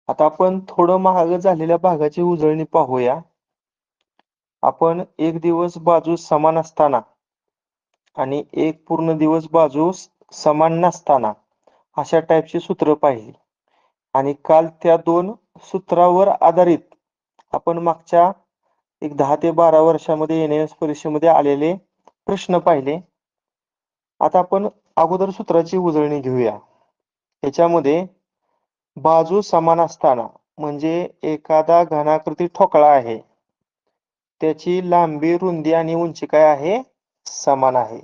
आता आपण थोडं महाग झालेल्या भागाची उजळणी पाहूया. आपण एक दिवस बाजू समान असताना आणि एक पूर्ण दिवस बाजू समान नसताना अशा टाईपची सूत्र पाहिली आणि काल त्या दोन सूत्रावर आधारित आपण मागच्या एक 10 ते 12 वर्षामध्ये एनएएस परीक्षेमध्ये आलेले प्रश्न पाहिले. आता आपण अगोदर सूत्राची उजळणी घेऊया. याच्यामध्ये बाजू समान असताना म्हणजे एखादा घनाकृती ठोकळा आहे, त्याची लांबी, रुंदी आणि उंची काय आहे? समान आहे.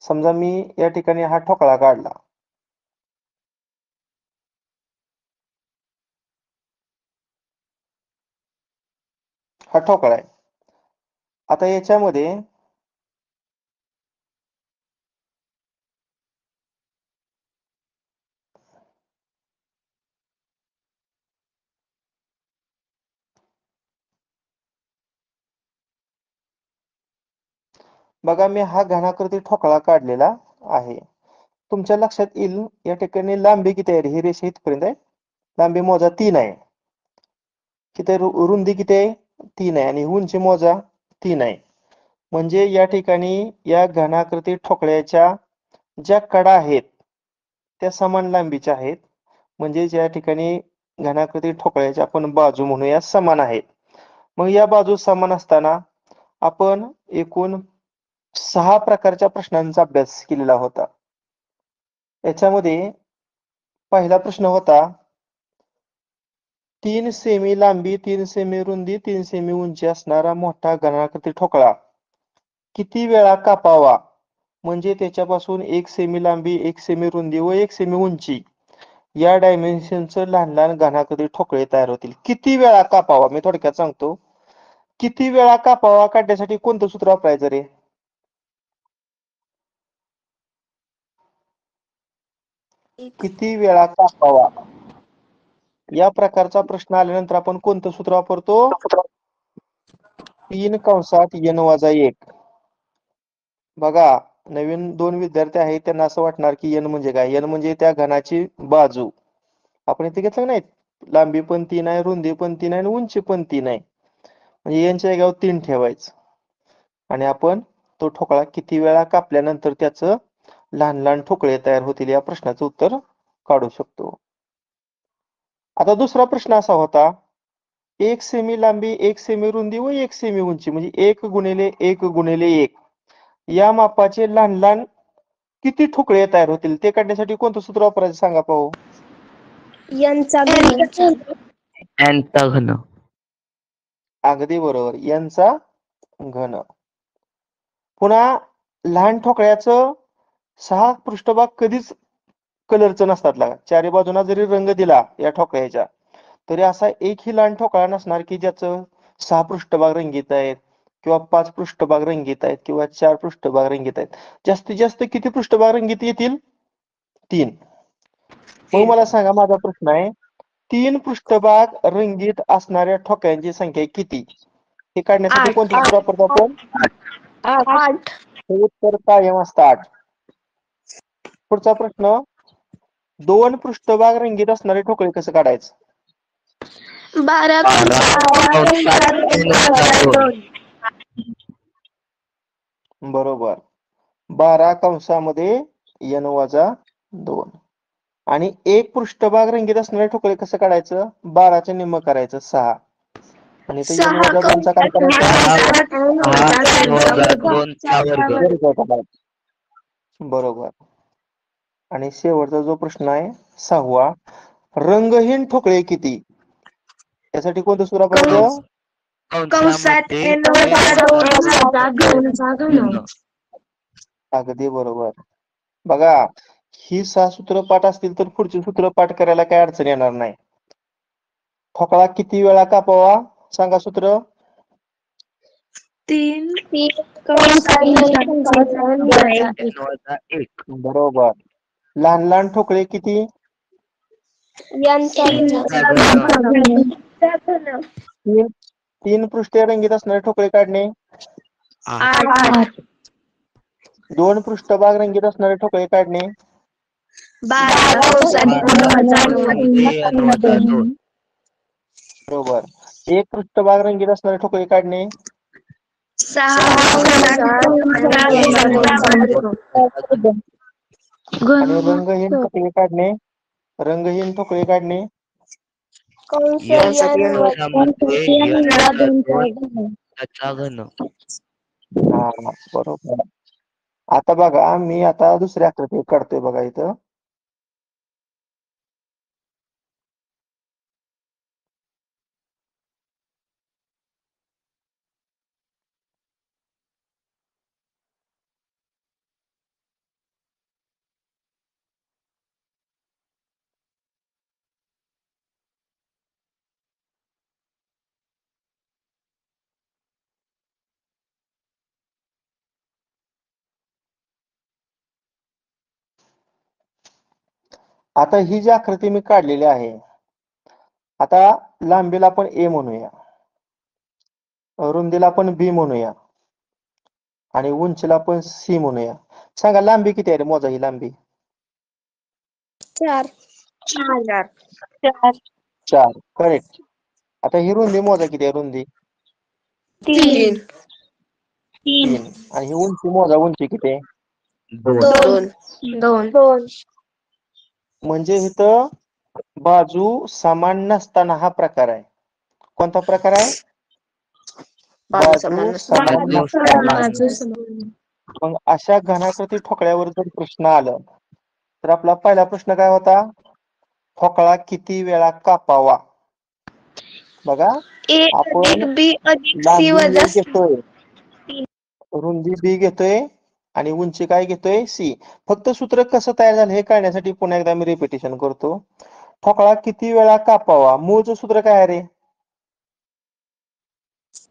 समजा मी या ठिकाणी हा ठोकळा काढला. हा ठोकळा आहे. आता याच्यामध्ये बघा मी हा घनाकृती ठोकळा काढलेला आहे. तुमच्या लक्षात येईल या ठिकाणी लांबी किती आहे? ही रेषा इथपर्यंत आहे. लांबी मोजा 3 आहे. किती रुंदी किती आहे? 3 आहे आणि उंची मोजा 3 आहे. म्हणजे या ठिकाणी या घनाकृती ठोकळ्याच्या ज्या कडा आहेत त्या समान लांबीच्या आहेत. म्हणजे ज्या ठिकाणी घनाकृती ठोकळ्याच्या आपण बाजू म्हणूया समान आहेत. मग या बाजू समान असताना आपण एकूण 6 प्रकारच्या प्रश्नांचा अभ्यास केलेला होता. याच्यामध्ये पहिला प्रश्न होता 3 सेमी लांबी, 3 सेमी रुंदी, 3 सेमी उंची असणारा मोठा घनाकृती ठोकळा किती वेळा कापावा? म्हणजे त्याच्यापासून 1 सेमी लांबी, 1 सेमी रुंदी व 1 सेमी उंची या डायमेन्शनचं लहान लहान घनाकृती ठोकळे तयार होतील. किती वेळा कापावा? मी थोडक्यात सांगतो. किती वेळा कापावा काढण्यासाठी कोणतं सूत्र वापरायचं रे? किती वेळा कापावा या प्रकारचा प्रश्न आल्यानंतर आपण कोणतं सूत्र वापरतो? 3 कंसात n वजा 1. बघा नवीन 2 विद्यार्थी आहेत त्यांना असं वाटणार की n म्हणजे काय? n म्हणजे त्या घनाची बाजू. आपण इथे घेतलं नाही, लांबी पण 3 आहे, रुंदी पण 3 आहे आणि उंची पण 3 आहे. म्हणजे n च्या जागेवर 3 ठेवायचं आणि आपण तो ठोकळा किती वेळा कापल्यानंतर त्याचं लहान लहान ठोकळे तयार होतील या प्रश्नाचं उत्तर काढू शकतो. आता दुसरा प्रश्न असा होता 1 सेमी लांबी, 1 सेमी रुंदी व 1 सेमी उंची म्हणजे 1 गुणिले 1 गुणिले 1 या मापाचे लहान लहान किती ठोकळे तयार होतील? ते काढण्यासाठी कोणतं सूत्र वापरायचं सांगा पाहू? n चा घन. अगदी बरोबर, n चा घन. पुन्हा लहान ठोकळ्याचं 6 पृष्ठभाग कधीच कलरचं नसतात लागा. चारी बाजूना जरी रंग दिला या ठोकळ्याच्या तरी असा एकही लहान ठोकळा नसणार की ज्याचं 6 पृष्ठभाग रंगीत आहेत किंवा 5 पृष्ठभाग रंगीत आहेत किंवा 4 पृष्ठभाग रंगीत आहेत. जास्तीत जास्त किती पृष्ठभाग रंगीत येतील? 3. मग मला सांगा, माझा प्रश्न आहे 3 पृष्ठभाग रंगीत असणाऱ्या ठोकळ्यांची संख्या किती? हे काढण्यासाठी कोणते सूत्र वापरतो आपण? 8. हे उत्तर कायम असतं 8. पुढचा प्रश्न 2 पृष्ठभाग रंगीत असणारे ठोकळे कसं काढायचं? 12 बरोबर, 12 कंसामध्ये n वजा 2. आणि 1 पृष्ठभाग रंगीत असणारे ठोकळे कसं काढायचं? 12चे निम्म करायचं 6 आणि ते n वजा 2 चा काय करायचं? बरोबर. आणि शेवटचा जो प्रश्न आहे 6वा रंगहीन ठोकळे किती? यासाठी कोणतं सूत्र वापरायचं? अगदी बरोबर. बघा ही 6 सूत्र पाठ असतील तर पुढची सूत्र पाठ करायला काय अडचण येणार नाही. ठोकळा किती वेळा कापावा सांगा सूत्र? 3 बरोबर. लहान लहान ठोकळे किती? तीन पृष्ठे रंगीत असणारे ठोकळे काढणे. 2 पृष्ठभाग रंगीत असणारे ठोकळे काढणे. बरोबर. एक पृष्ठभाग रंगीत असणारे ठोकळे काढणे. आणि रंगहीन ठोकळे काढणे. रंगहीन ठोकळे काढणे. हा बरोबर. आता बघा मी आता दुसरी आकृती काढतोय बघा इथं. आता ही जी आकृती मी काढलेली आहे, आता लांबीला आपण ए म्हणूया, रुंदीला आपण बी म्हणूया आणि उंचीला आपण सी म्हणूया. सांगा लांबी किती आहे रे? मोजा ही लांबी. 4. 4. करेक्ट. आता ही रुंदी मोजा किती आहे? रुंदी 3. 3. आणि ही उंची मोजा, उंची किती आहे? 2. म्हणजे इथं बाजू समान नसताना हा प्रकार आहे. कोणता प्रकार आहे? बाजू समान नसताना. मग अशा घनाकृती ठोकळ्यावर जर प्रश्न आला तर आपला पहिला प्रश्न काय होता? ठोकळा किती वेळा कापावा? बघा आपण लांबी ए घेतोय, रुंदी बी घेतोय आणि उंची काय घेतोय? सी. फक्त सूत्र कसं तयार झालं हे कळण्यासाठी पुन्हा एकदा मी रिपिटेशन करतो. ठोकळा किती वेळा कापावा? मूळचं सूत्र काय आहे रे?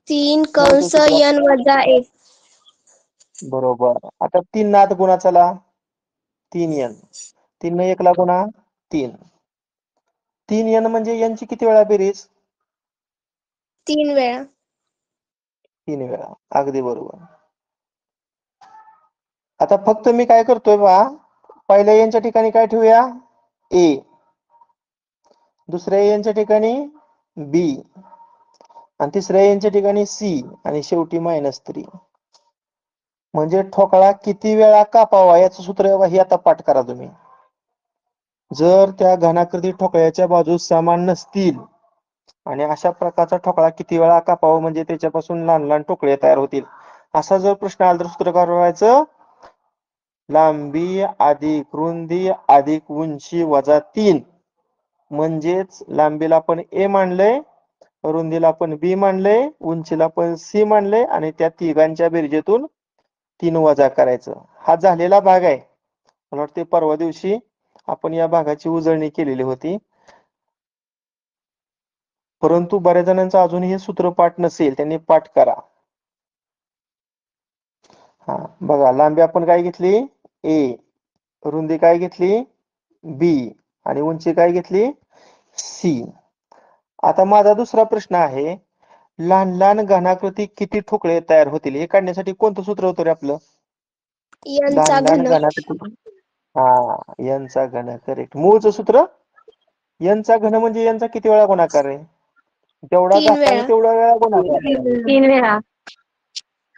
3 कंस n वजा 1. बरोबर. आता 3 नात गुणा चला. 3n. 3 न 1 ला गुणा 3. 3n म्हणजे n ची किती वेळा बेरीज? 3 वेळा. 3 वेळा. अगदी बरोबर. आता फक्त मी काय करतोय बा, पहिल्या यांच्या ठिकाणी काय ठेवूया? ए. दुसऱ्या यांच्या ठिकाणी बी आणि तिसऱ्या यांच्या ठिकाणी सी आणि शेवटी -3. म्हणजे ठोकळा किती वेळा कापावा याचं सूत्र हे आता पाठ करा तुम्ही. जर त्या घनाकृती ठोकळ्याच्या बाजू समान नसतील आणि अशा प्रकारचा ठोकळा किती वेळा कापावा म्हणजे त्याच्यापासून लहान लहान ठोकळे तयार होतील, असा जर प्रश्न आला तर सूत्र काय करायचं? लांबी अधिक रुंदी अधिक उंची वजा 3. म्हणजेच लांबीला आपण ए मानलंय, रुंदीला आपण बी मानलंय, उंचीला आपण सी मानलंय आणि त्या तिघांच्या बेरजेतून 3 वजा करायचं. हा झालेला भाग आहे. मला वाटते परवा दिवशी आपण या भागाची उजळणी केलेली होती. परंतु बऱ्याच जणांचं अजूनही हे सूत्र पाठ नसेल, त्यांनी पाठ करा. हा बघा, लांबी आपण काय घेतली? ए. रुंदी काय घेतली? बी. आणि उंची काय घेतली? सी. आता माझा दुसरा प्रश्न आहे, लहान लहान घनाकृती किती ठोकळे तयार होतील हे काढण्यासाठी कोणतं सूत्र होतं रे आपलं? n चा लहान घन. घनाकृती. हा, n चा घन. करेक्ट. मूळचं सूत्र n चा घन म्हणजे n चा किती वेळा गुणाकार आहे? जेवढा 3 घातांक वेळा. तेवढा वेळा गुणाकार. 3 वेळा.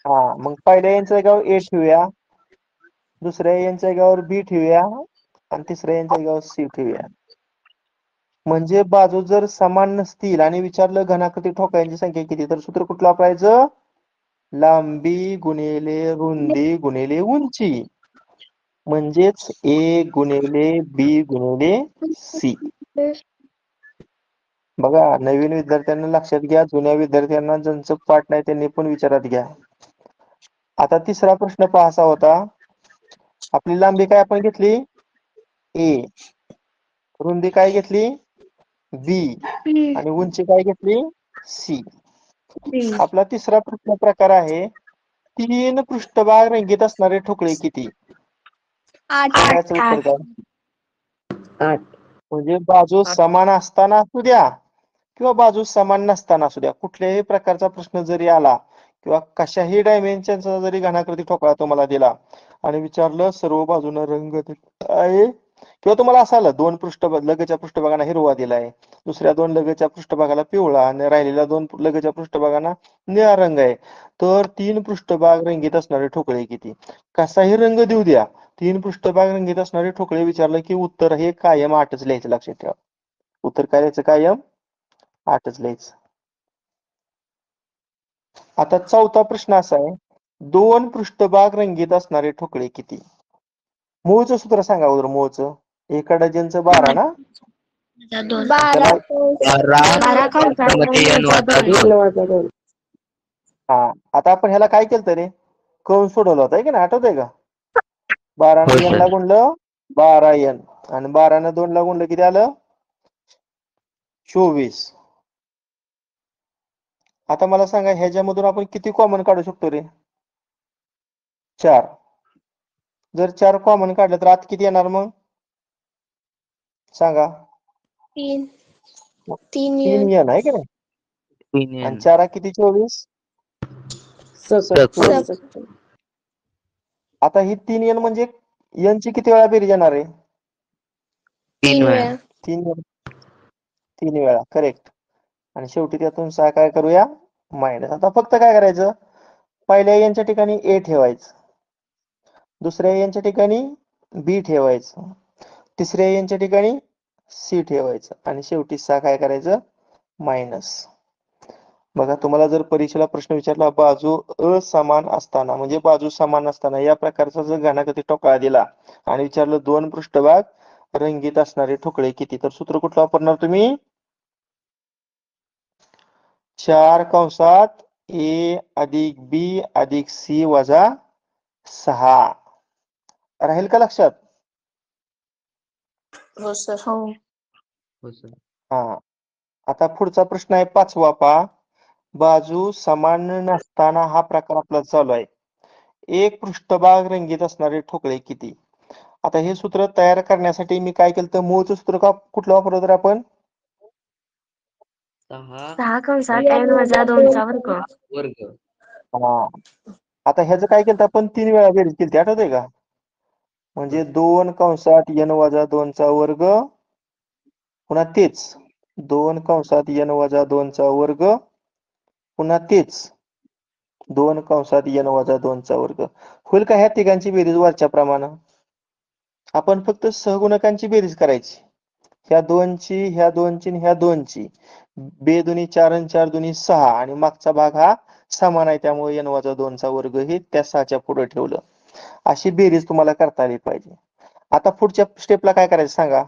हा, मग पहिल्या n च्या जागेवर ए ठेवूया, दुसऱ्या n च्या जागेवर बी ठेवूया आणि तिसऱ्या n च्या जागेवर सी ठेवूया. म्हणजे बाजू जर समान नसतील आणि विचारलं घनाकृती ठोकळ्यांची संख्या किती, तर सूत्र कुठलं वापरायचं? लांबी गुणिले रुंदी गुणिले उंची. म्हणजेच ए गुणिले बी गुणिले सी. बघा, नवीन विद्यार्थ्यांना लक्षात घ्या, जुन्या विद्यार्थ्यांना ज्यांचं पाठ नाही त्यांनी पण विचारात घ्या. आता तिसरा प्रश्न पाहायचा होता, आपली लांबी काय आपण घेतली? ए. रुंदी काय घेतली? बी. आणि उंची काय घेतली? सी. आपला तिसरा प्रश्न प्रकार आहे, 3 पृष्ठभाग रंगीत असणारे ठोकळे किती? 8. याचं उत्तर काय? 8. म्हणजे बाजू समान असताना असू द्या किंवा बाजू समान नसताना असू द्या, कुठल्याही प्रकारचा प्रश्न जरी आला किंवा कशाही डायमेन्शनचा जरी घनाकृती ठोकळा तुम्हाला दिला आणि विचारलं सर्व बाजूने रंग आहे किंवा तुम्हाला असं आलं दोन पृष्ठभाग लगतच्या पृष्ठभागांना हिरवा दिलाय, दुसऱ्या दोन लगतच्या पृष्ठभागाला पिवळा आणि राहिलेल्या दोन लगतच्या पृष्ठभागांना निळा रंग आहे, तर 3 पृष्ठभाग रंगीत असणारे ठोकळे किती? कसाही रंग देऊ द्या, 3 पृष्ठभाग रंगीत असणारे ठोकळे विचारलं की उत्तर हे कायम 8च लिहायचं, लक्षात ठेवा. उत्तर काय लिहायचं? कायम 8च लिहायचं. आता चौथा प्रश्न असा आहे, 2 पृष्ठभाग रंगीत असणारे ठोकळे किती? मूळचं सूत्र सांगा अगोदर. मूळचं एका डझनचं 12 ना? 12 12 कंसामध्ये n वजा 2. हा, आता आपण ह्याला काय केलं रे? कंस सोडवला होता की नाही, आठवतंय का? 12 हो, ने n सर. ला गुणलं 12n आणि 12 ने 2 ला गुणलं किती आलं? 24. आता मला सांगा ह्याच्यामधून आपण किती कॉमन काढू शकतो रे? 4. जर 4 कॉमन काढलं तर आत किती येणार मग? सांगा. 3 3n आहे की नाही? 3n. आणि 4 किती? 24. आता ही 3n म्हणजे n ची किती वेळा बेरीज येणार आहे? 3 वेळा. 3 वेळा. करेक्ट. आणि शेवटी त्यातून 6 काय करूया? मायनस. आता फक्त काय करायचं? पहिल्या n च्या ठिकाणी a ठेवायचं, दुसऱ्या n च्या ठिकाणी b ठेवायचं, तिसऱ्या n च्या ठिकाणी c ठेवायचं आणि शेवटी 6 काय करायचं? मायनस. बघा, तुम्हाला जर परीक्षेला प्रश्न विचारला बाजू असमान असताना, म्हणजे बाजू समान असताना या प्रकारचा जर घनाकृती ठोकळा दिला आणि विचारलं 2 पृष्ठभाग रंगीत असणारे ठोकळे किती, तर सूत्र कुठलं वापरणार तुम्ही? 4 कंसात a अधिक b अधिक c वजा 6. राहील का लक्षात? हो सर. हो, सर. हा. आता पुढचा प्रश्न आहे 5वा. पहा, बाजू समान नसताना हा प्रकार आपला चालू आहे. एक पृष्ठभाग रंगीत असणारे ठोकळे किती? आता हे सूत्र तयार करण्यासाठी मी काय केलं, तर मूळचं सूत्र कुठलं वापरलं तर आपण? 6 कंसात n वजा 2 चा वर्ग. हा. आता ह्याचं काय केलं आपण? 3 वेळा बेरीज केली, आठवतंय का? म्हणजे 2 कंसात n वजा 2 चा वर्ग, पुन्हा तेच 2 कंसात n वजा 2 चा वर्ग, पुन्हा तेच 2 कंसात n वजा 2 चा वर्ग. होईल का ह्या तिघांची बेरीज वरच्या प्रमाणे? आपण फक्त सहगुणकांची बेरीज करायची. ह्या 2 ची, ह्या 2 ची, ह्या 2 ची. बे दुनी 4 आणि 4 दुनी 6 आणि मागचा भाग हा समान आहे, त्यामुळे n वजा 2 चा वर्ग हे त्या 6च्या पुढे ठेवलं. अशी बेरीज तुम्हाला करता आली पाहिजे. आता पुढच्या स्टेपला काय करायचं सांगा.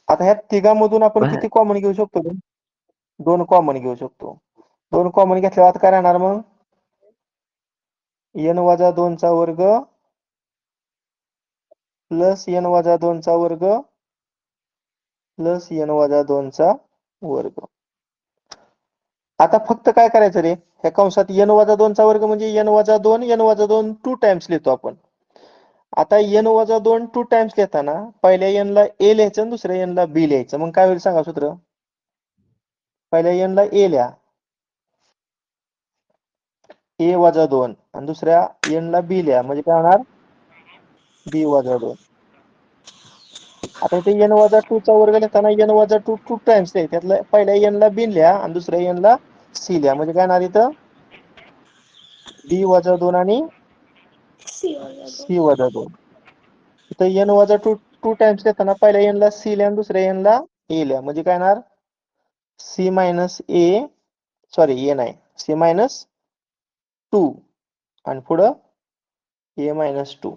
आता ह्या तिघांमधून आपण किती कॉमन घेऊ शकतो? 2 कॉमन घेऊ शकतो. 2 कॉमन घेतल्यावर आता काय राहणार मग? n वजा 2 चा वर्ग प्लस n वजा 2 चा वर्ग प्लस n वजा 2 चा वर्ग. आता फक्त काय करायचं रे? ह्या कंसात n वजा 2 चा वर्ग म्हणजे n वजा 2, n वजा 2 2 टाइम्स लिहितो आपण. आता n वजा 2 2 टाइम्स लिहिताना पहिल्या n ला a लिहायचं आणि दुसऱ्या n ला b लिहायचं. मग काय होईल सांगा सूत्र? पहिल्या n ला a लिहा, a वजा 2, आणि दुसऱ्या n ला b लिहा, म्हणजे काय होणार? b वजा 2. आता इथे n वजा 2 चा वर्ग लिहिताना n वजा 2 2 टाइम्स लिहा. त्यातल्या पहिल्या n ला b लिहा आणि दुसऱ्या n ला c लिहा, म्हणजे काय होणार इथं? b वजा 2 आणि c वजा 2. इथं n वजा 2 टाइम्स लिहिताना पहिल्या n ला c लिहा आणि दुसऱ्या n ला a लिहा, म्हणजे काय होणार? c minus a, sorry a नाही, c मायनस 2 आणि पुढं a मायनस 2.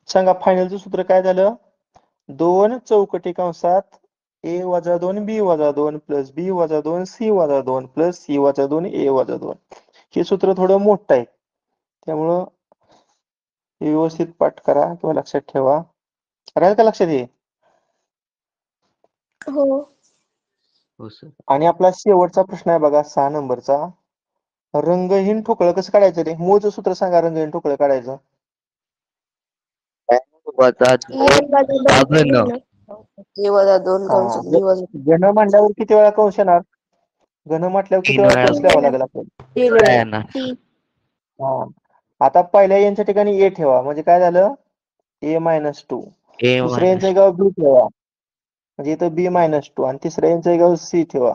सांगा फायनलचं सूत्र काय झालं? 2 चौकटी कंसात a वजा 2 b वजा 2 प्लस b वजा 2 c वजा 2 प्लस c वजा 2 a वजा 2. हे सूत्र थोडं मोठं आहे, त्यामुळं व्यवस्थित पाठ करा किंवा लक्षात ठेवा. राहील का लक्षात? हे हो. हो, सर. आणि आपला शेवटचा प्रश्न आहे बघा, 6 नंबरचा. रंगहीन ठोकळं कसं काढायचं रे? मूळचं सूत्र सांगा रंगहीन ठोकळं काढायचं. वजा n वजा 2 घन. a वजा 2 कंस b वजा घन मांडल्यावर किती वेळा कंस येणार? घन म्हटल्यावर किती 3 वेळा वेळा कंस लिहावा लागेल आपल्याला? 3 वेळा वेळा. येणार. हा. आता पहिल्या n च्या ठिकाणी a ठेवा, म्हणजे काय झालं? a-2. ए दुसऱ्या यांच्या जागेवर b ठेवा, म्हणजे इथं b-2 आणि तिसऱ्या यांच्या जागेवर c ठेवा,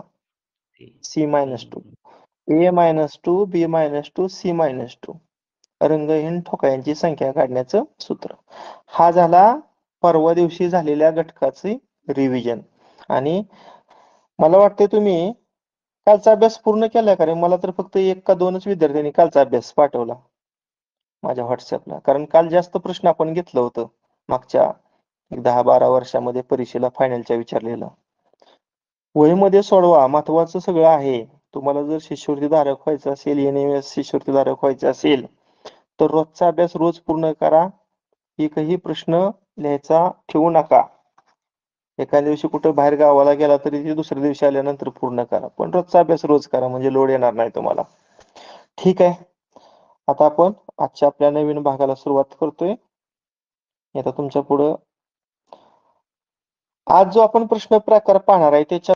c-2. a-2, b-2, c-2 रंगहीन ठोकळ्यांची संख्या काढण्याचं सूत्र. हा झाला परवा दिवशी झालेल्या घटकाची रिव्हिजन. आणि मला वाटते तुम्ही कालचा अभ्यास पूर्ण केलाय, कारण मला तर फक्त 1 का 2च विद्यार्थ्यांनी कालचा अभ्यास पाठवला माझ्या व्हॉट्सअपला. कारण काल जास्त प्रश्न आपण घेतलं होतं मागच्या 10-12 वर्षामध्ये परीक्षेला फायनलच्या विचारलेलं. वहीमध्ये सोडवा, महत्वाचं सगळं आहे. तुम्हाला जर शिष्यवृत्ती धारक व्हायचं असेल, NMS शिष्यवृत्ती धारक व्हायचं असेल तर रोजचा अभ्यास रोज पूर्ण करा. एकही प्रश्न लिहायचा ठेवू नका. एका दिवशी कुठं बाहेर गावाला गेला तरी ते दुसऱ्या दिवशी आल्यानंतर पूर्ण करा, पण रोजचा अभ्यास रोज करा, म्हणजे लोड येणार नाही तुम्हाला. ठीक आहे, आता आपण आजच्या आपल्या नवीन भागाला सुरुवात करतोय. आता तुमच्या पुढं आज जो आपण प्रश्न प्रकार पाहणार आहे त्याच्या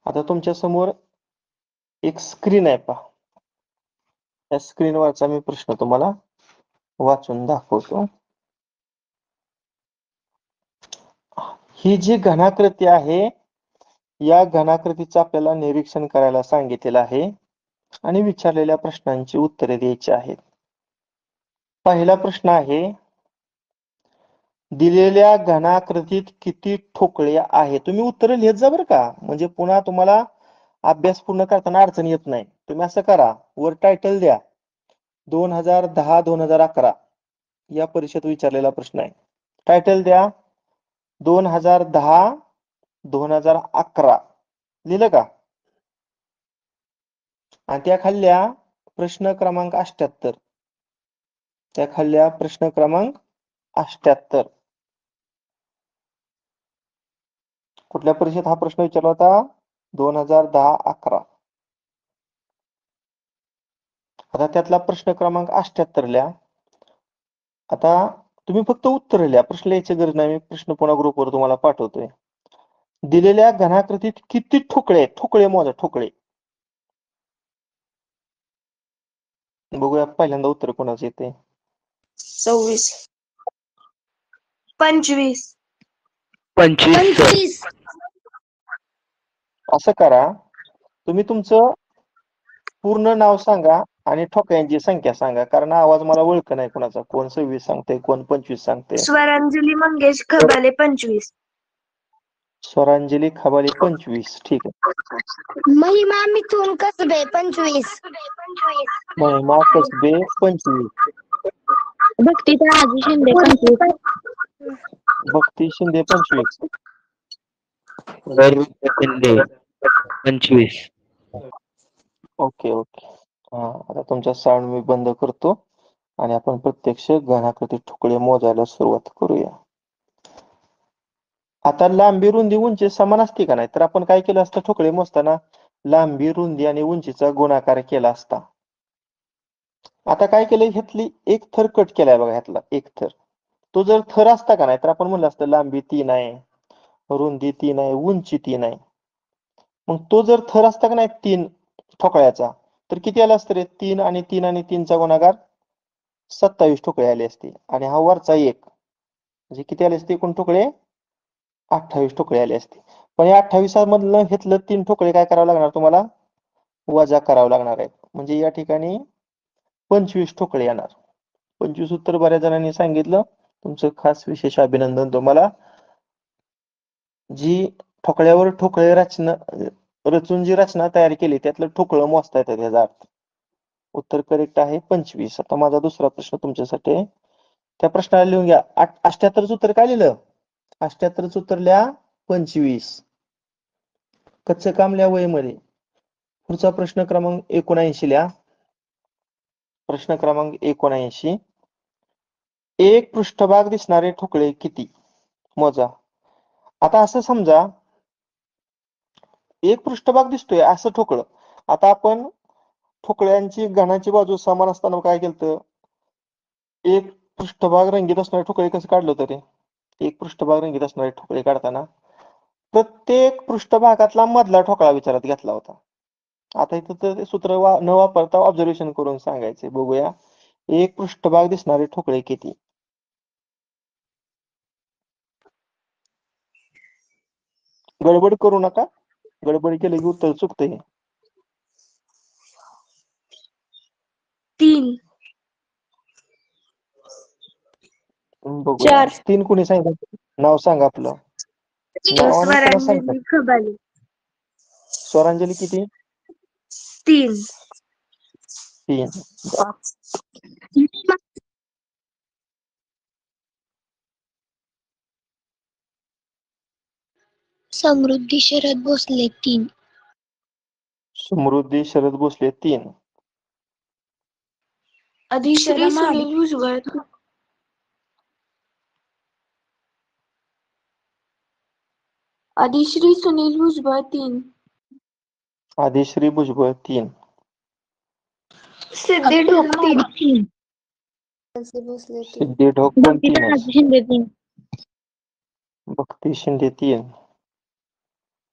आता तुमच्या समोर एक स्क्रीन आहे पहा. त्या स्क्रीनवरचा मी प्रश्न तुम्हाला वाचून दाखवतो. ही जी घनाकृती आहे, या घनाकृतीचं आपल्याला निरीक्षण करायला सांगितलेलं आहे आणि विचारलेल्या प्रश्नांची उत्तरे द्यायची आहेत. पहिला प्रश्न आहे, दिलेल्या घनाकृतीत किती ठोकळे आहे? तुम्ही उत्तर लिहित जा बरं का, म्हणजे पुन्हा तुम्हाला अभ्यास पूर्ण करताना अडचण येत नाही. तुम्ही असं करा, वर टायटल द्या 2010-2011 या परीक्षेत विचारलेला प्रश्न आहे. टायटल द्या 2010-2011 लिहिलं का? आणि त्या खाल्ल्या प्रश्न क्रमांक 78, त्या खाल्ल्या प्रश्न क्रमांक 78 कुठल्या परीक्षेत हा प्रश्न विचारला होता? 2010-11. आता त्यातला प्रश्न क्रमांक 78 लिहा. आता तुम्ही फक्त उत्तर लिहा, प्रश्न लिहायची गरज नाही. मी प्रश्न पुन्हा ग्रुपवर तुम्हाला पाठवतोय. दिलेल्या घनाकृतीत किती ठोकळे आहेत? ठोकळे मोजा, ठोकळे. बघूया पहिल्यांदा उत्तर कोणाचं येते. 26. 25. 25. असं करा, तुम्ही तुमचं पूर्ण नाव सांगा आणि ठोकळ्यांची संख्या सांगा, कारण आवाज मला ओळख नाही कोणाचा. कोण 26 सांगते, कोण 25 सांगते. स्वरांजली मंगेश खबाले 25. स्वरांजली खबाले 25. ठीक आहे. महिमा मिथुन कसबे 25. महिमा कसबे 25. भक्ती तानाजी शिंदे 25. भक्ती शिंदे 25. शिंदे 25. Okay okay. आता तुमचा साऊंड मी बंद करतो आणि आपण प्रत्यक्ष घनाकृती ठोकळे मोजायला सुरुवात करूया. आता लांबी, रुंदी, उंची समान असते का नाही, तर आपण काय केलं असतं, ठोकळे मोजताना लांबी, रुंदी आणि उंचीचा गुणाकार केला असता. आता काय केलंय, ह्यातली एक थर कट केलाय बघा, ह्यातला एक थर. तो जर थर असता का नाही तर आपण म्हणलं असतं लांबी 3 आहे, रुंदी 3 आहे, उंची 3 आहे. मग तो जर थर असता का नाही 3 ठोकळ्याचा, तर किती आला असतं रे? 3 आणि 3 आणि 3चा गुणाकार 27 ठोकळे आले असते. आणि हा वरचा एक म्हणजे किती आले असते एकूण ठोकळे? 28 ठोकळे आले असते. पण या 28 मधलं घेतलं 3 ठोकळे काय करावं लागणार तुम्हाला? वजा करावं लागणार आहे. म्हणजे या ठिकाणी 25 ठोकळे येणार. 25 उत्तर बऱ्याच जणांनी सांगितलं. तुमचं खास विशेष अभिनंदन तुम्हाला. जी ठोकळ्यावर ठोकळे रचून जी रचना तयार केली त्यातलं ठोकळं मोजता येतं, त्याचा अर्थ. उत्तर करेक्ट आहे 25. आता माझा दुसरा प्रश्न तुमच्यासाठी आहे. त्या प्रश्नाला लिहून घ्या. 78चं उत्तर काय लिहिलं? 78चं उत्तर लिहा 25. कच्चं काम लिहा वहीमध्ये. पुढचा प्रश्न क्रमांक 79 लिहा. प्रश्न क्रमांक 79. एक पृष्ठभाग दिसणारे ठोकळे किती? मोजा. आता असं समजा एक पृष्ठभाग दिसतोय असं ठोकळं. आता आपण ठोकळ्यांची घनाची बाजू समान असताना काय केलं, एक पृष्ठभाग रंगीत असणारे ठोकळे कसं काढलं तरी, एक पृष्ठभाग रंगीत असणारे ठोकळे काढताना प्रत्येक पृष्ठभागातला मधला ठोकळा विचारात घेतला होता. आता इथं तर ते सूत्र न वापरता ऑब्झर्वेशन करून सांगायचे. बघूया, एक पृष्ठभाग दिसणारे ठोकळे किती? गडबड करू नका, गडबड केलं की उत्तर चुकतंय. 3. बघूया, 4. 3 कोणी सांगितलं? नाव सांगा आपलं. नाव आणि पुन्हा सांगा. स्वरांजली खबाले. स्वरांजली किती? 3. 3. समृद्धी शरद भोसले 3. समृद्धी शरद भोसले 3. श्री सुनील भुजबळ. आदिश्री सुनील भुजबळ 3. आदिश्री भुजबळ 3. सिद्धी ढोक 3. सिद्धी ढोक पण 3च. शिंदे 3. भक्ती शिंदे 3.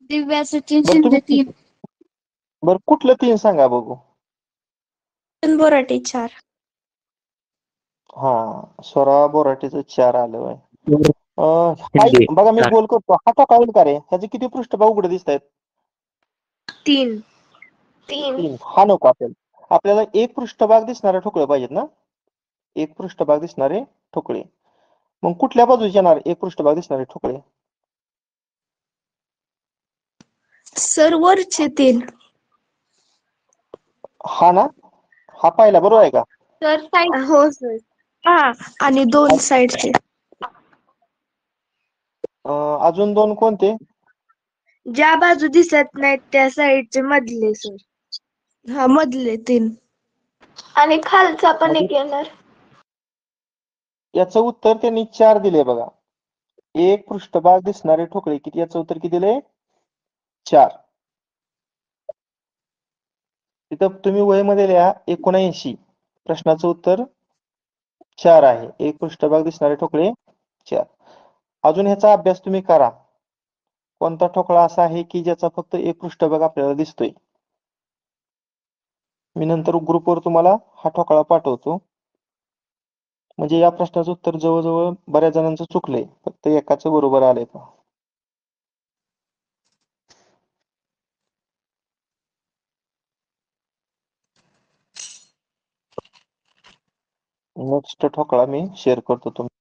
दिव्या सचिन बरं शिंदे तुम्ही 3. बरं कुठलं 3 सांगा बघू. बोराटे 4. हा, स्वरा बोराटेचं 4 आलं. शिंदे बघा मी 4. गोल करतो. हा ठोकळा होईल का रे? ह्याचे किती पृष्ठभाग उघडे दिसत आहेत? 3. 3. हा नको आपल्याला. आपल्याला एक पृष्ठभाग दिसणारे ठोकळे पाहिजेत ना? एक पृष्ठभाग दिसणारे ठोकळे. मग कुठल्या बाजूचे येणार एक पृष्ठभाग दिसणारे ठोकळे? सर्वरचे 3. हा ना? हा पाहिला बरोबर आहे का? Sir side. हो सर. हा, आणि 2 साइडचे. अजून 2 कोणते? ज्या बाजू दिसत नाहीत त्या साइडचे मधले सर. हा, मधले 3. आणि खालचा पण एक येणार. याचं उत्तर त्यांनी 4 दिले बघा. एक पृष्ठभाग दिसणारे ठोकळे किती? याचं उत्तर किती दिले? 4. तिथं तुम्ही वहीमध्ये लिहा 79. प्रश्नाचं उत्तर 4 आहे. एक पृष्ठभाग दिसणारे ठोकळे 4. अजून ह्याचा अभ्यास तुम्ही करा. कोणता ठोकळा असा आहे की ज्याचा फक्त एक पृष्ठभाग आपल्याला दिसतोय? मी नंतर ग्रुपवर तुम्हाला हा ठोकळा पाठवतो. म्हणजे या प्रश्नाचं उत्तर जवळजवळ बऱ्याच जणांचं चुकलंय, फक्त एकाचं बरोबर आलंय पहा. नेक्स्ट ठोकळा मी शेअर करतो तुम्हाला.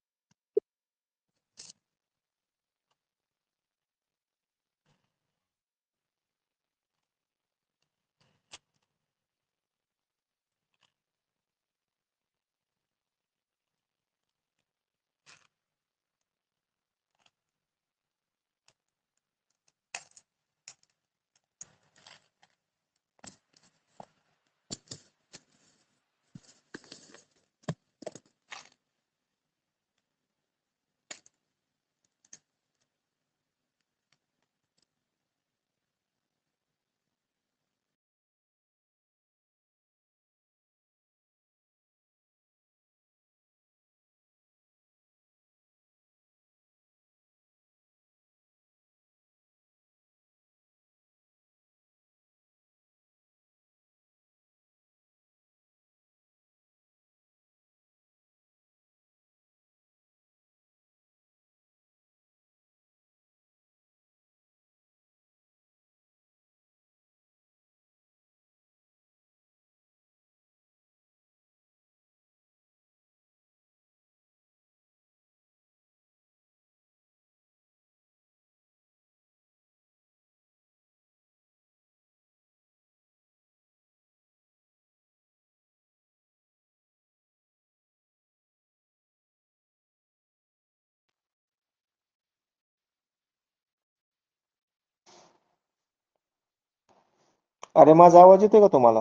अरे माझा आवाज येतोय का तुम्हाला?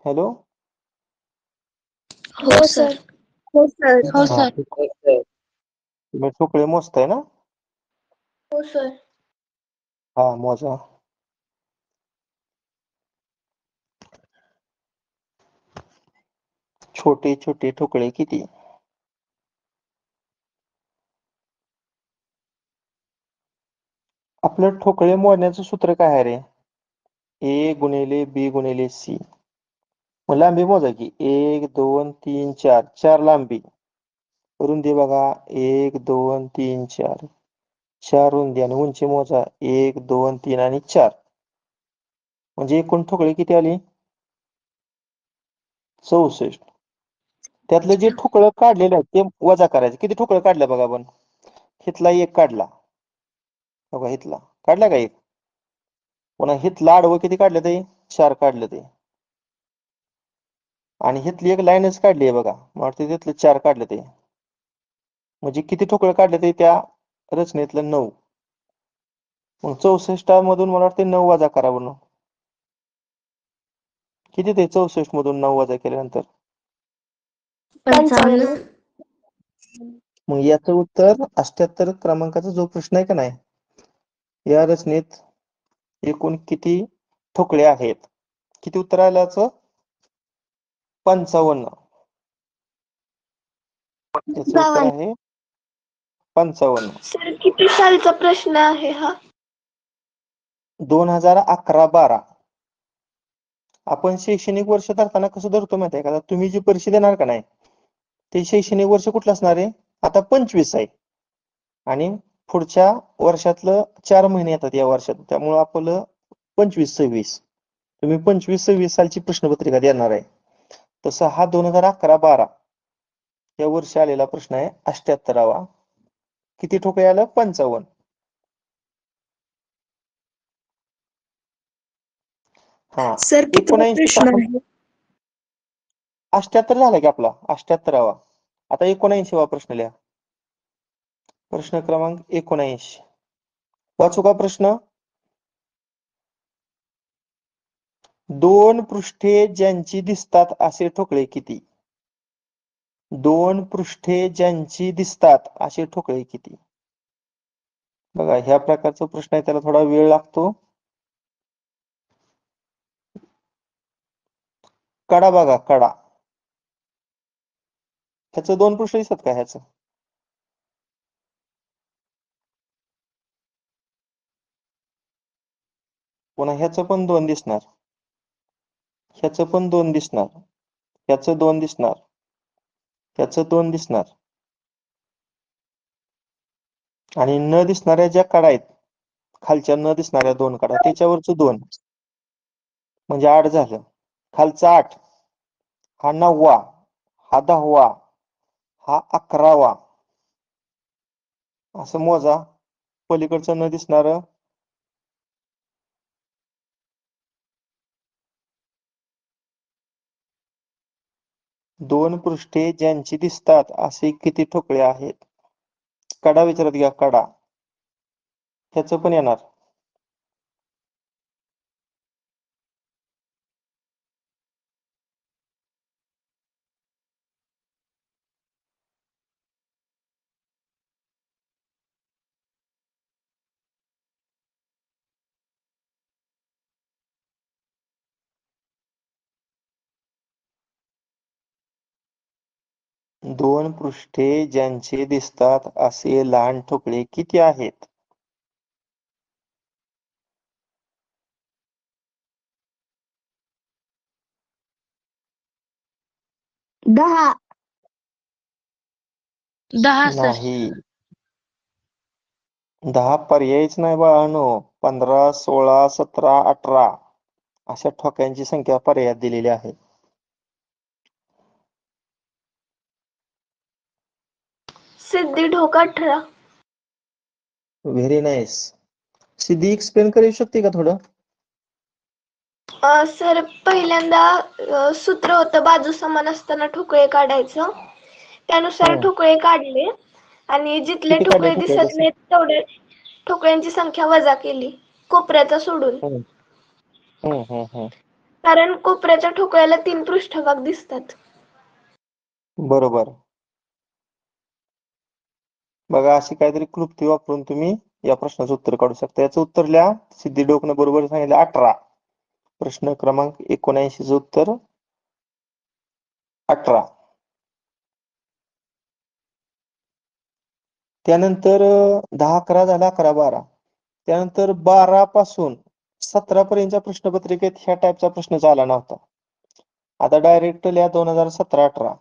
हॅलो. हो सर. हो सर. हो हा, सर. तुम्ही ठोकळे मोजताय ना? हो सर. हा, मोजा. छोटे छोटे ठोकळे किती? आपलं ठोकळे मोजण्याचं सूत्र काय आहे रे? ए गुणिले बी गुणिले सी. मग लांबी मोजा की 1 2 3 4 4 लांबी करून दे बघा. 1 2 3 4 4 रुंदी आणि उंची मोजा 1 2 3 आणि 4. म्हणजे एकूण ठोकळे किती आली? 64. त्यातलं जे ठोकळं काढलेलं आहे ते वजा करायचं. किती ठोकळं काढलं बघा आपण? हितला एक काढला बघा, हितला काढला का एक? पुन्हा हितला आडवं किती काढलं ते? 4 काढलं ते. आणि हितली एक लाईनच काढली आहे बघा, मला वाटतं तिथलं 4 काढलं ते. म्हणजे किती ठोकळं काढलं ते त्या रचनेतलं? 9. मग 64 मधून मला वाटतं 9 वजा करा बरं. किती ते 64 मधून 9 वजा केल्यानंतर? 55. मग याचं उत्तर 78 क्रमांकाचा जो प्रश्न आहे का नाही, या रचनेत एकूण किती ठोकळे आहेत? किती उत्तर आलं याचं? 55. याचं उत्तर आहे 55. सर किती सालचा प्रश्न आहे हा? 2011-12. आपण शैक्षणिक वर्ष धरताना कसं धरतो माहिती आहे का? तुम्ही जी परीक्षा देणार का नाही ते शैक्षणिक वर्ष कुठलं असणार आहे? आता 25 आहे आणि पुढच्या वर्षातलं 4 महिने येतात या वर्षात, त्यामुळे आपलं 25-26. तुम्ही 25-26 सालची प्रश्नपत्रिका देणार आहे. तसं हा 2011-12 या वर्षी आलेला प्रश्न आहे 78वा. किती ठोकळे आलं? 55. हा, सर कितवा 79 प्रश्न आपण आहे? 78 झाला की आपला 78वा. आता 79वा प्रश्न लिहा. प्रश्न क्रमांक 79. वाचू का प्रश्न? 2 पृष्ठे ज्यांची दिसतात असे ठोकळे किती? 2 पृष्ठे ज्यांची दिसतात असे ठोकळे किती? बघा, ह्या प्रकारचा प्रश्न आहे, त्याला थोडा वेळ लागतो. कडा बघा, कडा. ह्याचं 2 पृष्ठ दिसतात का? ह्याचं पुन्हा ह्याचं पण 2 दिसणार, ह्याचं पण 2 दिसणार, ह्याचं 2 दिसणार, ह्याचं 2 दिसणार. आणि न दिसणाऱ्या ज्या कडा आहेत, खालच्या न दिसणाऱ्या 2 कडा, त्याच्यावरच 2, म्हणजे 8 झालं. खालचा 8, हा 9वा, हा 10वा, हा 11वा. असं मोजा. पलीकडचं न दिसणार 2 पृष्ठे ज्यांची दिसतात असे किती ठोकळे आहेत? कडा विचारत घ्या, कडा. ह्याचं पण येणार. दोन पृष्ठे ज्यांचे दिसतात असे लहान ठोकळे किती आहेत? दहा. 10 सर. नाही, 10 पर्यायच नाही बाळांनो. 15, 16, 17, 18 अशा ठोक्यांची संख्या पर्यायात दिलेली आहे. Siddhi Dhok 18. Very nice. Siddhi explain करू शकते का थोडं? सर पहिल्यांदा सूत्र होतं बाजू समान असताना ठोकळे काढायचं. त्यानुसार ठोकळे काढले आणि जिथले किती काढले ठोकळे ठोकळे दिसत तसे? नाहीत तेवढे ठोकळ्यांची संख्या वजा केली, कोपऱ्याचा सोडून. हम्म, हम्म, हम्म, हम्म. कारण कोपऱ्याच्या ठोकळ्याला 3 पृष्ठभाग दिसतात. बरोबर. बघा, अशी काहीतरी क्लृप्ती वापरून तुम्ही या प्रश्नाचं उत्तर काढू शकता. याचं उत्तर लिहा. सिद्धी डोकनं बरोबर सांगितलं 18. प्रश्न क्रमांक 79चं उत्तर 18. त्यानंतर 10, 11 झाला, 11, 12. त्यानंतर 12 पासून 17 पर्यंतच्या प्रश्नपत्रिकेत ह्या टाईपचा प्रश्नच आला नव्हता. आता डायरेक्ट लिहा 2017-18.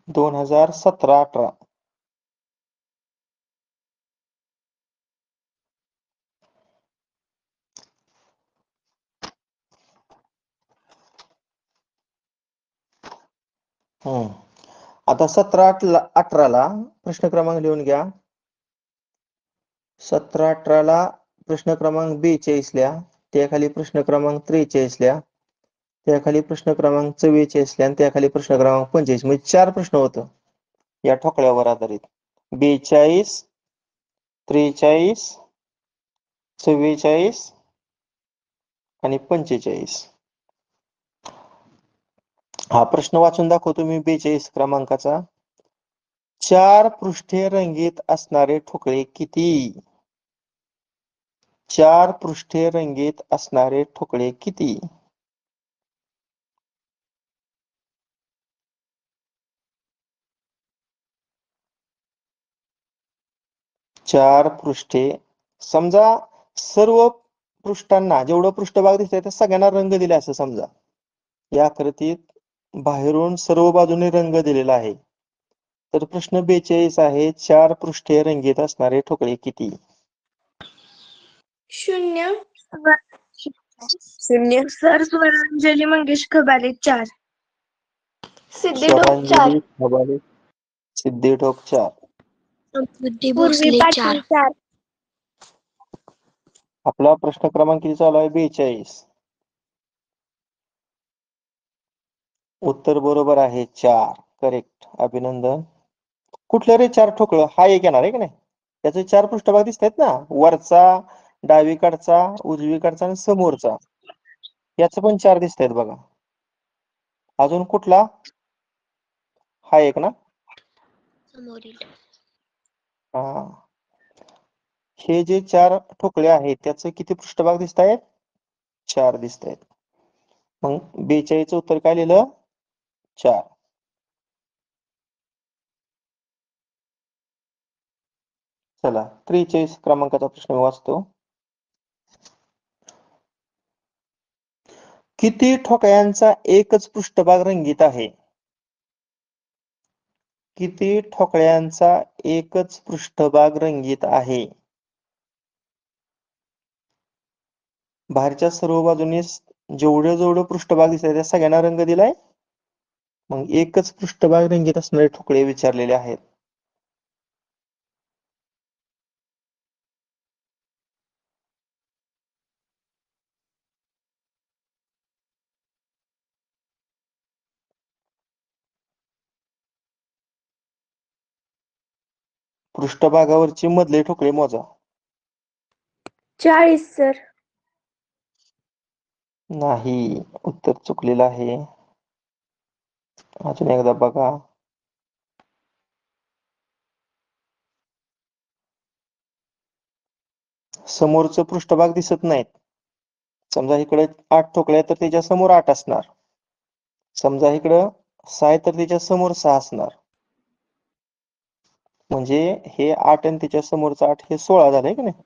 2017-18. आता 17-18ला प्रश्न क्रमांक लिहून घ्या. 17-18ला प्रश्न क्रमांक 42 लिहा. त्याखाली प्रश्न क्रमांक 43 लिहा. त्याखाली प्रश्न क्रमांक 44 लिहा आणि त्याखाली प्रश्न क्रमांक 45. म्हणजे 4 प्रश्न होतं या ठोकळ्यावर आधारित. 42, 43, 44 आणि 45. हा प्रश्न वाचून दाखवतो मी 42 क्रमांकाचा. 4 पृष्ठे रंगीत असणारे ठोकळे किती? 4 पृष्ठे रंगीत असणारे ठोकळे किती? चार पृष्ठे. समजा सर्व पृष्ठांना जेवढं पृष्ठभाग दिसतंय त्या सगळ्यांना रंग दिले असं समजा. या आकृतीत बाहेरून सर्व बाजूने रंग दिलेला आहे. तर प्रश्न 42 आहे, 4 पृष्ठे रंगीत असणारे ठोकळे किती? 0. शून्य. सर स्वरांजली मंगेश खबाले 4. सिद्धी डोक 4. स्वरांजली खबाले, सिद्धी ठोक 4. पूर्वी पाटील 4. आपला प्रश्न क्रमांक किती चालू आहे? 42. उत्तर बरोबर आहे 4. करेक्ट. अभिनंदन. कुठलं रे 4 ठोकळं? हा एक येणार आहे की नाही? त्याचे 4 पृष्ठभाग दिसत आहेत ना, वरचा, डावीकडचा, उजवीकडचा आणि समोरचा. याच पण 4 दिसत आहेत बघा. अजून कुठला? हा एक ना. हा, हे जे 4 ठोकळे आहेत त्याचे किती पृष्ठभाग दिसत आहेत? 4 दिसत आहेत. मग 42 उत्तर काय लिहिलं? 4. चला 43 क्रमांकाचा प्रश्न वाचतो. किती ठोकळ्यांचा एकच पृष्ठभाग रंगीत आहे? किती ठोकळ्यांचा एकच पृष्ठभाग रंगीत आहे? बाहेरच्या सर्व बाजूने जेवढं पृष्ठभाग दिसतंय त्या सगळ्यांना रंग दिलाय. मग एकच पृष्ठभाग रंगीत असणारे ठोकळे विचारलेले आहेत. पृष्ठभागावरचे मधले ठोकळे मोजा. 40 सर. नाही, उत्तर चुकलेलं आहे. अजून एकदा बघा. समोरचं पृष्ठभाग दिसत नाहीत. समजा इकडे 8 ठोकळे आहेत तर त्याच्या समोर 8 असणार. समजा इकडं 6 आहे तर त्याच्या समोर 6 असणार. म्हणजे हे 8 आणि त्याच्या समोरचं 8 हे 16 झालंय की नाही?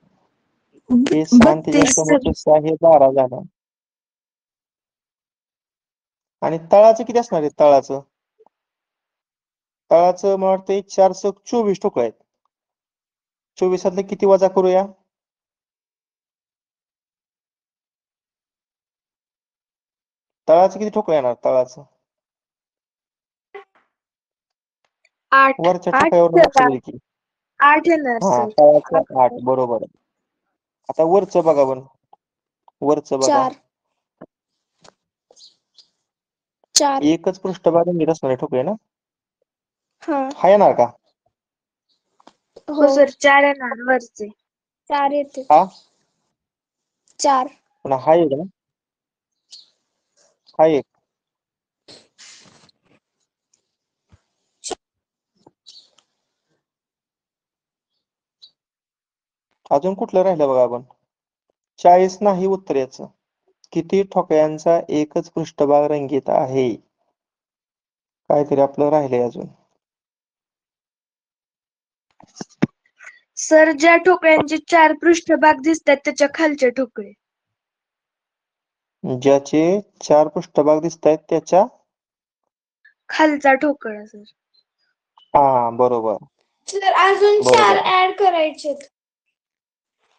हे 6 आणि त्याच्या 32 सर. समोरचं 6 हे 12 झालं. आणि तळाचं किती असणार आहे? तळाचं मला वाटतं 4 × 24 ठोकळे आहेत. 24 किती वजा करूया? तळाचं किती ठोकळे येणार? तळाचं 8. वरच्या 8 ठोकळ्यावर लक्ष दिले की 8 येणार हा सर. तळाचं 8 बरोबर आहे. आता वरचं बघा पण. वरचं बघा. 4. एकच पृष्ठभाग रंगीत असणारे ठोकळे ना? हा. हा येणार का? हो सर 4 येणार वरचे. 4 येते. हा 4. पुन्हा हा एक ना? हा एक. अजून कुठलं राहिलं बघा आपण. 40 नाही उत्तर याचं. किती ठोकळ्यांचा एकच पृष्ठभाग रंगीत आहे? काहीतरी आपलं राहिलंय अजून. सर, ज्या ठोकळ्यांचे 4 पृष्ठभाग दिसतात त्याच्या खालचे ठोकळे. ज्याचे 4 पृष्ठभाग दिसत आहेत त्याच्या खालचा ठोकळा सर. हा बरोबर सर, अजून बरोबर 4 ऍड करायचे.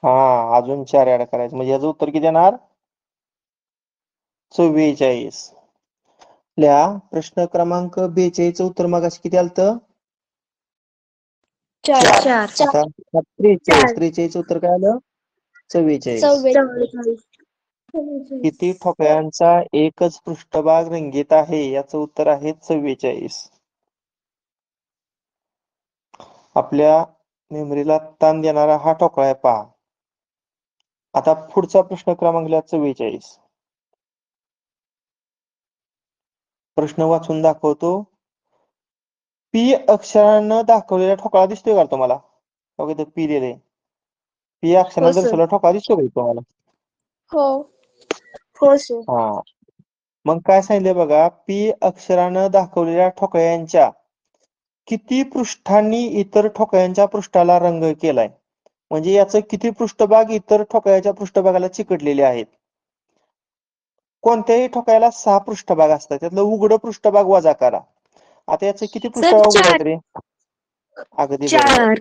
हा अजून 4 ऍड करायचे म्हणजे याचं उत्तर किती येणार 44. लिहा प्रश्न क्रमांक 42 उत्तर मगाशी किती आलत 4. 4. आता 43 उत्तर काय आलं 44. किती ठोकळ्यांचा एकच पृष्ठभाग रंगीत आहे याचं उत्तर आहे 44. आपल्या मेमरीला ताण देणारा हा ठोकळा आहे पहा. आता पुढचा प्रश्न क्रमांक लिहा 44. प्रश्न वाचून दाखवतो. पी अक्षरानं दाखवलेला ठोकळा दिसतोय का तुम्हाला बघा इथं पी लिहिलंय. P अक्षरानं sir. दर्शवलेला ठोकळा दिसतोय का तुम्हाला हो सर. हा मग काय सांगितलंय बघा पी अक्षरानं दाखवलेल्या ठोकळ्यांच्या किती पृष्ठांनी इतर ठोकळ्यांच्या पृष्ठाला रंग केलाय म्हणजे याचं किती पृष्ठभाग इतर ठोकळ्याच्या पृष्ठभागाला चिकटलेले आहेत. कोणत्याही ठोकळ्याला 6 पृष्ठभाग असतात त्यातलं उघडं पृष्ठभाग वजा करा. आता याचं किती पृष्ठभाग उघड आहेत रे अगदी बरोबर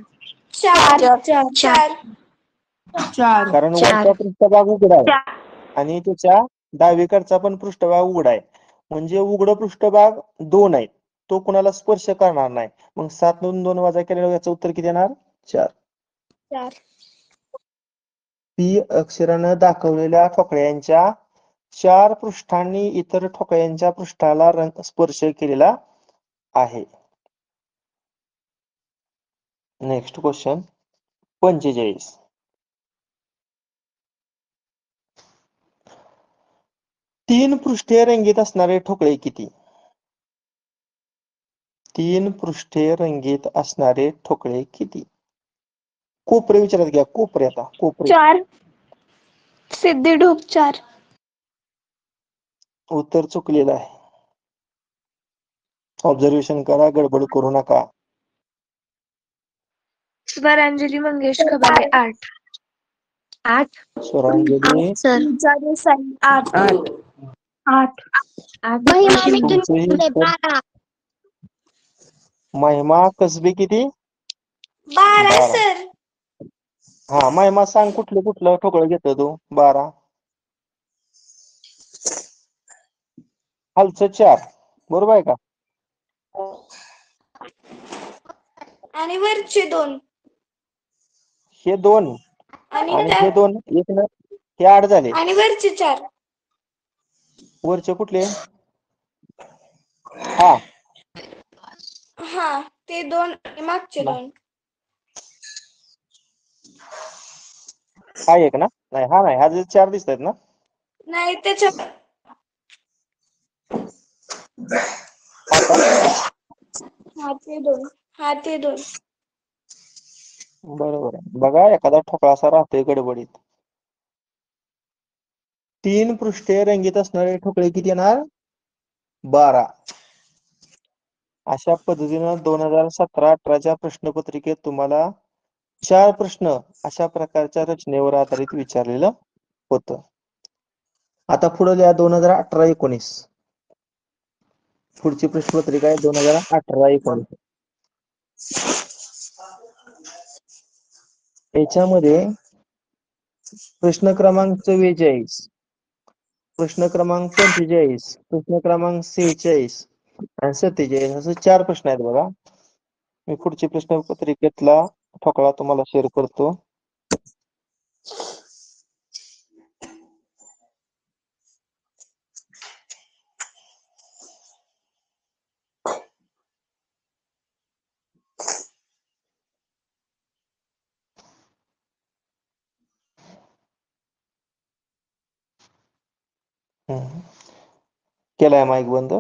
4. कारण वरचा पृष्ठभाग उघडा आहे आणि त्याच्या डावीकडचा पण पृष्ठभाग उघडा आहे म्हणजे उघड पृष्ठभाग 2 आहे तो कुणाला स्पर्श करणार नाही मग 7 मधून 2 वजा केल्यावर याचं उत्तर किती येणार 4. पी अक्षरानं दाखवलेल्या ठोकळ्यांच्या 4 पृष्ठांनी इतर ठोकळ्यांच्या पृष्ठाला रंग स्पर्श केलेला आहे. Next question 45. तीन पृष्ठे रंगीत असणारे ठोकळे किती 3 पृष्ठे रंगीत असणारे ठोकळे किती कोपरे विचारात घ्या कोपरे आता कोपरे 4. सिद्धी ढोक 4. उत्तर चुकलेलं आहे. ऑब्झर्वेशन करा गडबड करू नका. स्वरांजली मंगेश खबाले 8. 8. स्वरांजली सर 8. 8. तुमचंही उत्तर महिमा कसबे किती 12 12. सर. हा महिमा सांग कुठलं ठोकळं घेतो तू 12 खालचं 4 बरोबर आहे का आणि वरचे 2 हे 2 आणि हे 2 एक न हे 8 झाले आणि वरचे 4. वरचे कुठले हा हा ते 2 आणि मागचे 2. हा एक ना नाही हा नाही हा जे 4 दिसत आहेत ना नाही त्याच्या हा का हा ते 2. बरोबर आहे बघा एखादा ठोकळा असा राहतोय गडबडीत. 3 पृष्ठे रंगीत असणारे ठोकळे किती येणार 12. अशा पद्धतीनं 2017-18च्या प्रश्नपत्रिकेत तुम्हाला 4 प्रश्न अशा प्रकारच्या रचनेवर आधारित विचारलेलं होतं. आता पुढे लिहा 2018-19 पुढची प्रश्नपत्रिका आहे 2018-19 याच्यामध्ये प्रश्न क्रमांक 44 प्रश्न क्रमांक 45 प्रश्न क्रमांक 46 आणि 47 असे 4 प्रश्न आहेत बघा. मी पुढची प्रश्नपत्रिकेतला ठोकळा तुम्हाला शेअर करतो. केलाय माईक बंद.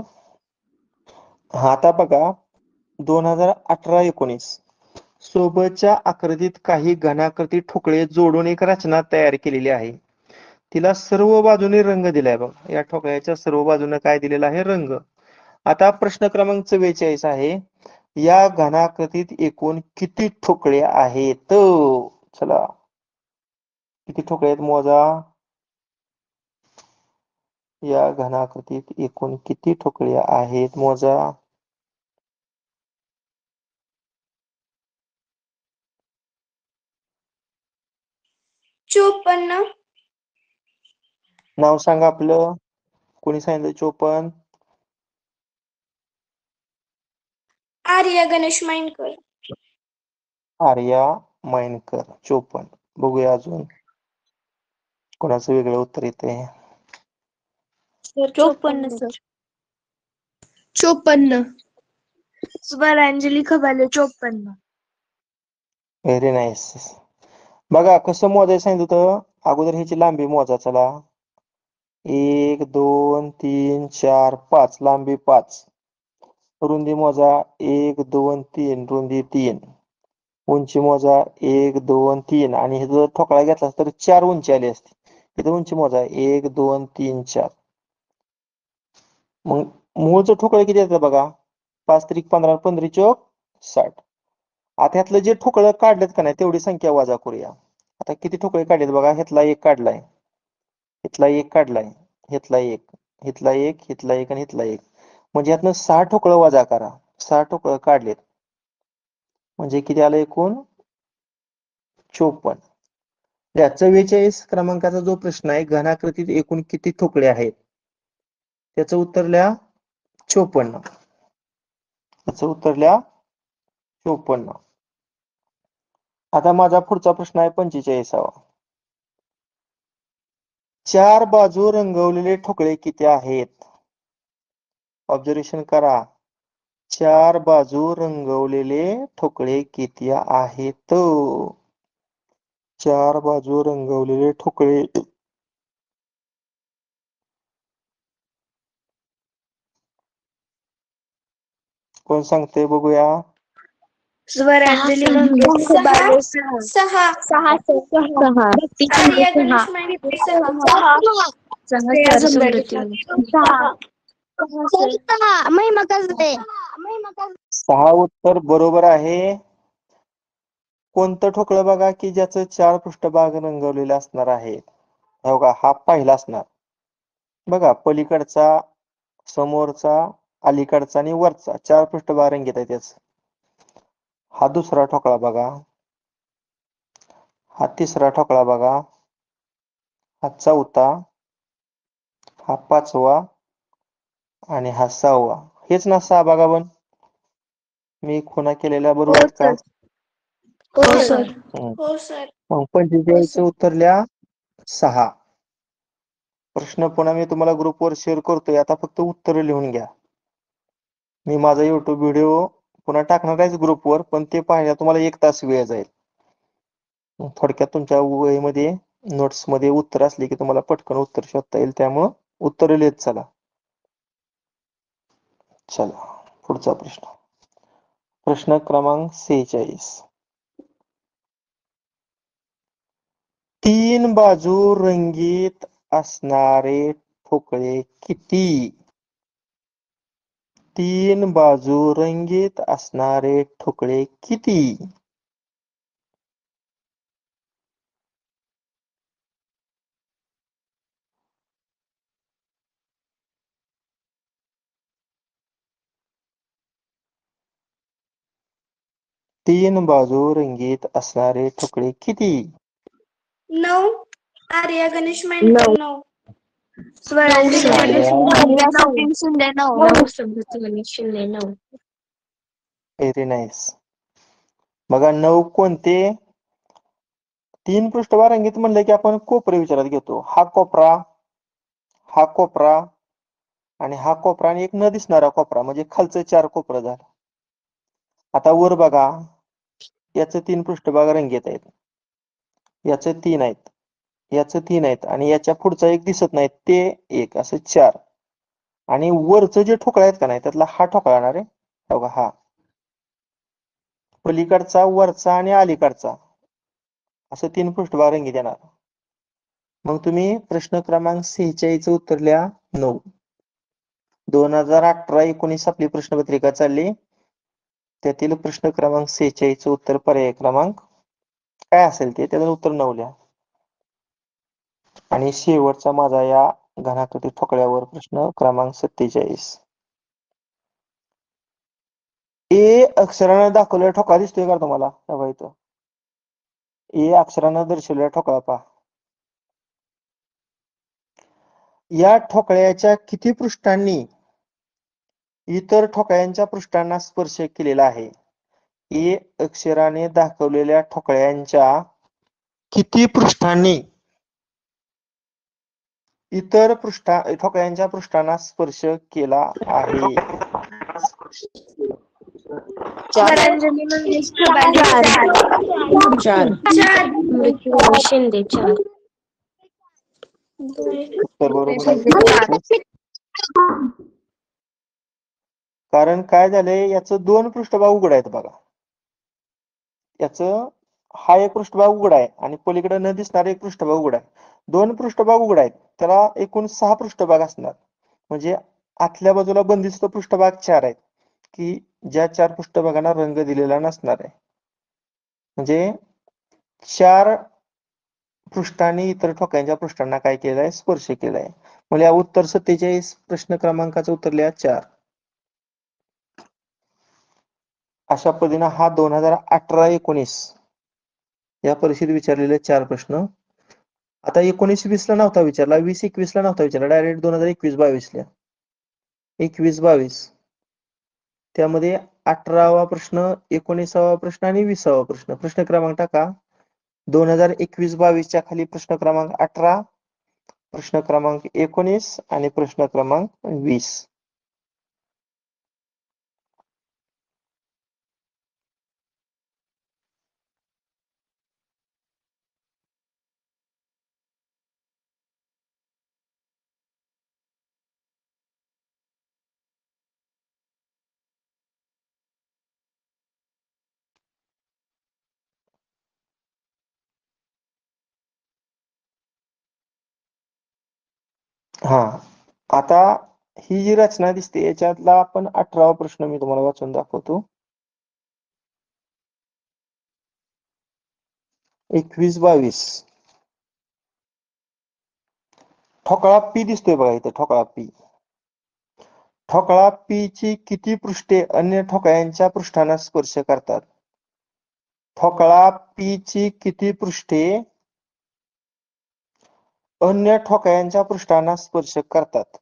हा आता बघा 2018-19 सोबतच्या आकृतीत काही घनाकृती ठोकळे जोडून एक रचना तयार केलेली आहे. तिला सर्व बाजूने रंग दिलाय बघा या ठोकळ्याच्या सर्व बाजूने काय दिलेला आहे रंग. आता प्रश्न क्रमांक 44 आहे या घनाकृतीत एकूण किती ठोकळे आहेत? चला, किती ठोकळे आहेत मोजा. या घनाकृतीत एकूण किती ठोकळे आहेत मोजा. चोपन्न. नाव सांगा आपलं. कोणी सांगितलं 54? आर्या गणेश माइनकर. आर्या माइनकर 54. बघूया अजून कोणाचं वेगळं उत्तर येते. चोपन्न सर. 54. स्वरांजली खबाले 54. Very nice. बघा कसं मोजायचं सांगितलं होतं. अगोदर ह्याची लांबी मोजा. चला, 1 2 3 4 5, लांबी 5. रुंदी मोजा 1 2 3, रुंदी 3. उंची मोजा 1 2 3, आणि हे जर ठोकळा घेतला तर 4 उंची आली असती. इथं उंची मोजा 1 2 3 4. मग मूळचं ठोकळं किती येतं बघा. 5 त्रिक 15, 15 चौक 60. आता ह्यातलं जे ठोकळं काढलेत का नाही तेवढी संख्या वजा करूया. आता किती ठोकळे काढलेत बघा. ह्यातला एक काढलाय, इथला एक काढलाय, इथला एक, इथला एक, इथला एक आणि इथला एक. म्हणजे यातनं 6 ठोकळं वजा करा. 6 ठोकळं काढलेत म्हणजे किती आलं एकूण? 54. 44 क्रमांकाचा जो प्रश्न आहे, घनाकृतीत एकूण किती ठोकळे आहेत, त्याचं उत्तर लिहा 54. त्याचं उत्तर लिहा 54. आता माझा पुढचा प्रश्न आहे 45वा. 4 बाजू रंगवलेले ठोकळे किती आहेत? ऑब्झर्वेशन करा. 4 बाजू रंगवलेले ठोकळे किती आहेत? 4 बाजू रंगवलेले ठोकळे. कोण सांगते बघूया. स्वरांजली सहा. मंगेश खबाले 6. 6. 6. आर्या गणेश माइनकर 6. श्रेया झुंबडे 6 उत्तर बरोबर आहे. कोणतं ठोकळं बघा की ज्याचं 4 पृष्ठभाग रंगवलेले असणार आहे. हे बघा, हा पहिला असणार बघा. पलीकडचा, समोरचा, अलीकडचा आणि वरचा 4 पृष्ठभाग रंगीत आहे त्याच. हा दुसरा ठोकळा बघा. हा तिसरा ठोकळा बघा. हा चौथा, हा 5वा आणि हा 6वा. हेच ना 6 बघा. पण मी खुणा केलेल्या बरोबर आहेत का? हो सर. हो सर. मग 45 उत्तर लिहा 6. प्रश्न पुन्हा मी तुम्हाला ग्रुपवर शेअर करतोय. आता फक्त उत्तर लिहून घ्या. मी माझा युट्यूब व्हिडिओ पुन्हा टाकणार आहे ग्रुपवर, पण ते पाहायला तुम्हाला 1 तास वेळ जाईल. थोडक्यात तुमच्या वहीमध्ये नोट्स मध्ये उत्तर असले की तुम्हाला पटकन उत्तर शोधता येईल. त्यामुळं उत्तर लिहित चला. चला पुढचा प्रश्न. प्रश्न क्रमांक 46. 3 बाजू रंगीत असणारे ठोकळे किती? 3 बाजू रंगीत असणारे ठोकळे किती? तीन बाजू रंगीत असणारे ठोकळे किती? 9. आर्या गणेश माइनकर 9. स्वरांजली खबाले 9. Very nice. बघा 9 कोणते? 3 पृष्ठभाग रंगीत म्हणलं की आपण कोपरे विचारात घेतो. हा कोपरा, हा कोपरा आणि हा कोपरा आणि एक न दिसणारा कोपरा, म्हणजे खालचं 4 कोपरं झालं. आता वर बघा, याचं 3 पृष्ठभाग रंगीत आहेत, याचं 3 आहेत, याचं 3 आहेत आणि याच्या पुढचा एक दिसत नाही ते एक, असं 4. आणि वरचं जे ठोकळा आहेत का नाही त्यातला हा ठोकळा येणार आहे बघा. हा पलीकडचा, वरचा आणि अलीकडचा असं 3 पृष्ठभाग रंगीत येणार. मग तुम्ही प्रश्न क्रमांक 46 उत्तर लिहा 9. 2018-19 आपली प्रश्नपत्रिका चालली. त्यातील प्रश्न क्रमांक 46 उत्तर पर्याय क्रमांक काय असेल ते त्याचं उत्तर 9 लिहा. आणि शेवटचा माझा या घनाकृती ठोकळ्यावर प्रश्न क्रमांक 47. ए अक्षराने दाखवलेला ठोकळा दिसतोय का तुम्हाला? बघा इथं ए अक्षरानं दर्शवलेला ठोकळा पहा. या ठोकळ्याच्या किती पृष्ठांनी इतर ठोकळ्यांच्या पृष्ठांना स्पर्श केलेला आहे? ए अक्षराने दाखवलेल्या ठोकळ्यांच्या किती पृष्ठांनी इतर ठोकळ्यांच्या पृष्ठांना स्पर्श केला आहे? स्वरांजली मंगेश प्रभाकर. 4 मृत्युंजय शिंदे 4. उत्तर बरोबर आहे. कारण काय झालंय, याचं 2 पृष्ठभाग उघड आहेत बघा. याचं हा एक पृष्ठभाग उघडा आहे आणि पलीकडे न दिसणारा एक पृष्ठभाग उघडा आहे. 2 पृष्ठभाग उघडा आहेत, त्याला एकूण 6 पृष्ठभाग असणार. म्हणजे आतल्या बाजूला बंदिस्त पृष्ठभाग 4 आहेत, की ज्या 4 पृष्ठभागांना रंग दिलेला नसणार आहे. म्हणजे 4 पृष्ठांनी इतर ठोकळ्यांच्या पृष्ठांना काय केलंय? स्पर्श केलाय. म्हणजे या उत्तर 47 प्रश्न क्रमांकाचं उत्तर लिहा 4. अशा पद्धतीने हा 2018-19 या परीक्षेत विचारलेले 4 प्रश्न. आता 19-20 ला नव्हता विचारला, 20-21 ला नव्हता विचारला, डायरेक्ट 2021-22 ला. 21-22 त्यामध्ये 18वा प्रश्न, 19वा प्रश्न आणि 20वा प्रश्न. प्रश्न क्रमांक टाका. 2021-22 च्या खाली प्रश्न क्रमांक 18, प्रश्न क्रमांक 19 आणि प्रश्न क्रमांक 20. हा, आता ही जी रचना दिसते याच्यातला आपण 18वा प्रश्न मी तुम्हाला वाचून दाखवतो. 21-22 ठोकळा पी दिसतोय बघा इथे. ठोकळा पी. ठोकळा पी ची किती पृष्ठे अन्य ठोकळ्यांच्या पृष्ठांना स्पर्श करतात? ठोकळा पी ची किती पृष्ठे अन्य ठोकळ्यांच्या पृष्ठांना स्पर्श करतात?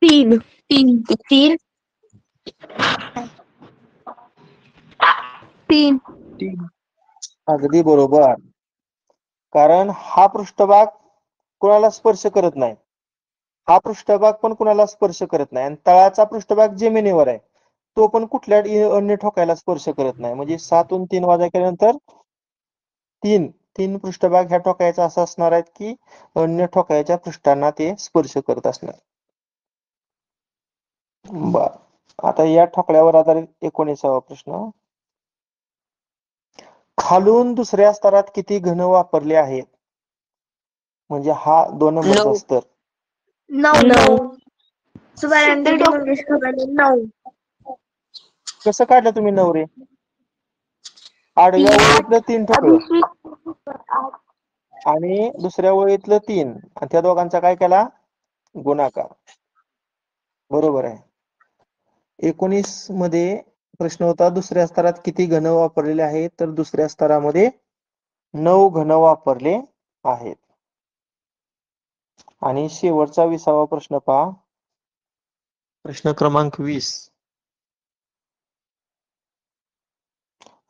3. 3 अगदी बरोबर. कारण हा पृष्ठभाग कुणाला स्पर्श करत नाही. हा पृष्ठभाग पण कुणाला स्पर्श करत नाही आणि तळाचा पृष्ठभाग जमिनीवर आहे, तो पण कुठल्या अन्य ठोकळ्याला स्पर्श करत नाही. म्हणजे 7 3 वाजल्यानंतर 3 पृष्ठभाग ह्या ठोकळ्याचा असा असणार आहेत की अन्य ठोकळ्याच्या पृष्ठांना ते स्पर्श करत असणार. बर, आता या ठोकळ्यावर आधारित 19वा प्रश्न. खालून दुसऱ्या स्तरात किती घन वापरले आहेत? म्हणजे हा 2 नंबरचा 9. स्तर. 9. स्वरांजली मंगेश प्रभाकर 9. कसं काढलं तुम्ही 9 रे? आडव्या ओळीतलं 3 ठोकळं आणि दुसऱ्या ओळीतलं 3 आणि त्या दोघांचा काय केला? गुणाकार. बरोबर आहे. 19 मध्ये प्रश्न होता दुसऱ्या स्तरात किती घन वापरलेले आहेत? तर दुसऱ्या स्तरामध्ये 9 घन वापरले आहेत. आणि शेवटचा 20वा प्रश्न पहा. प्रश्न क्रमांक 20.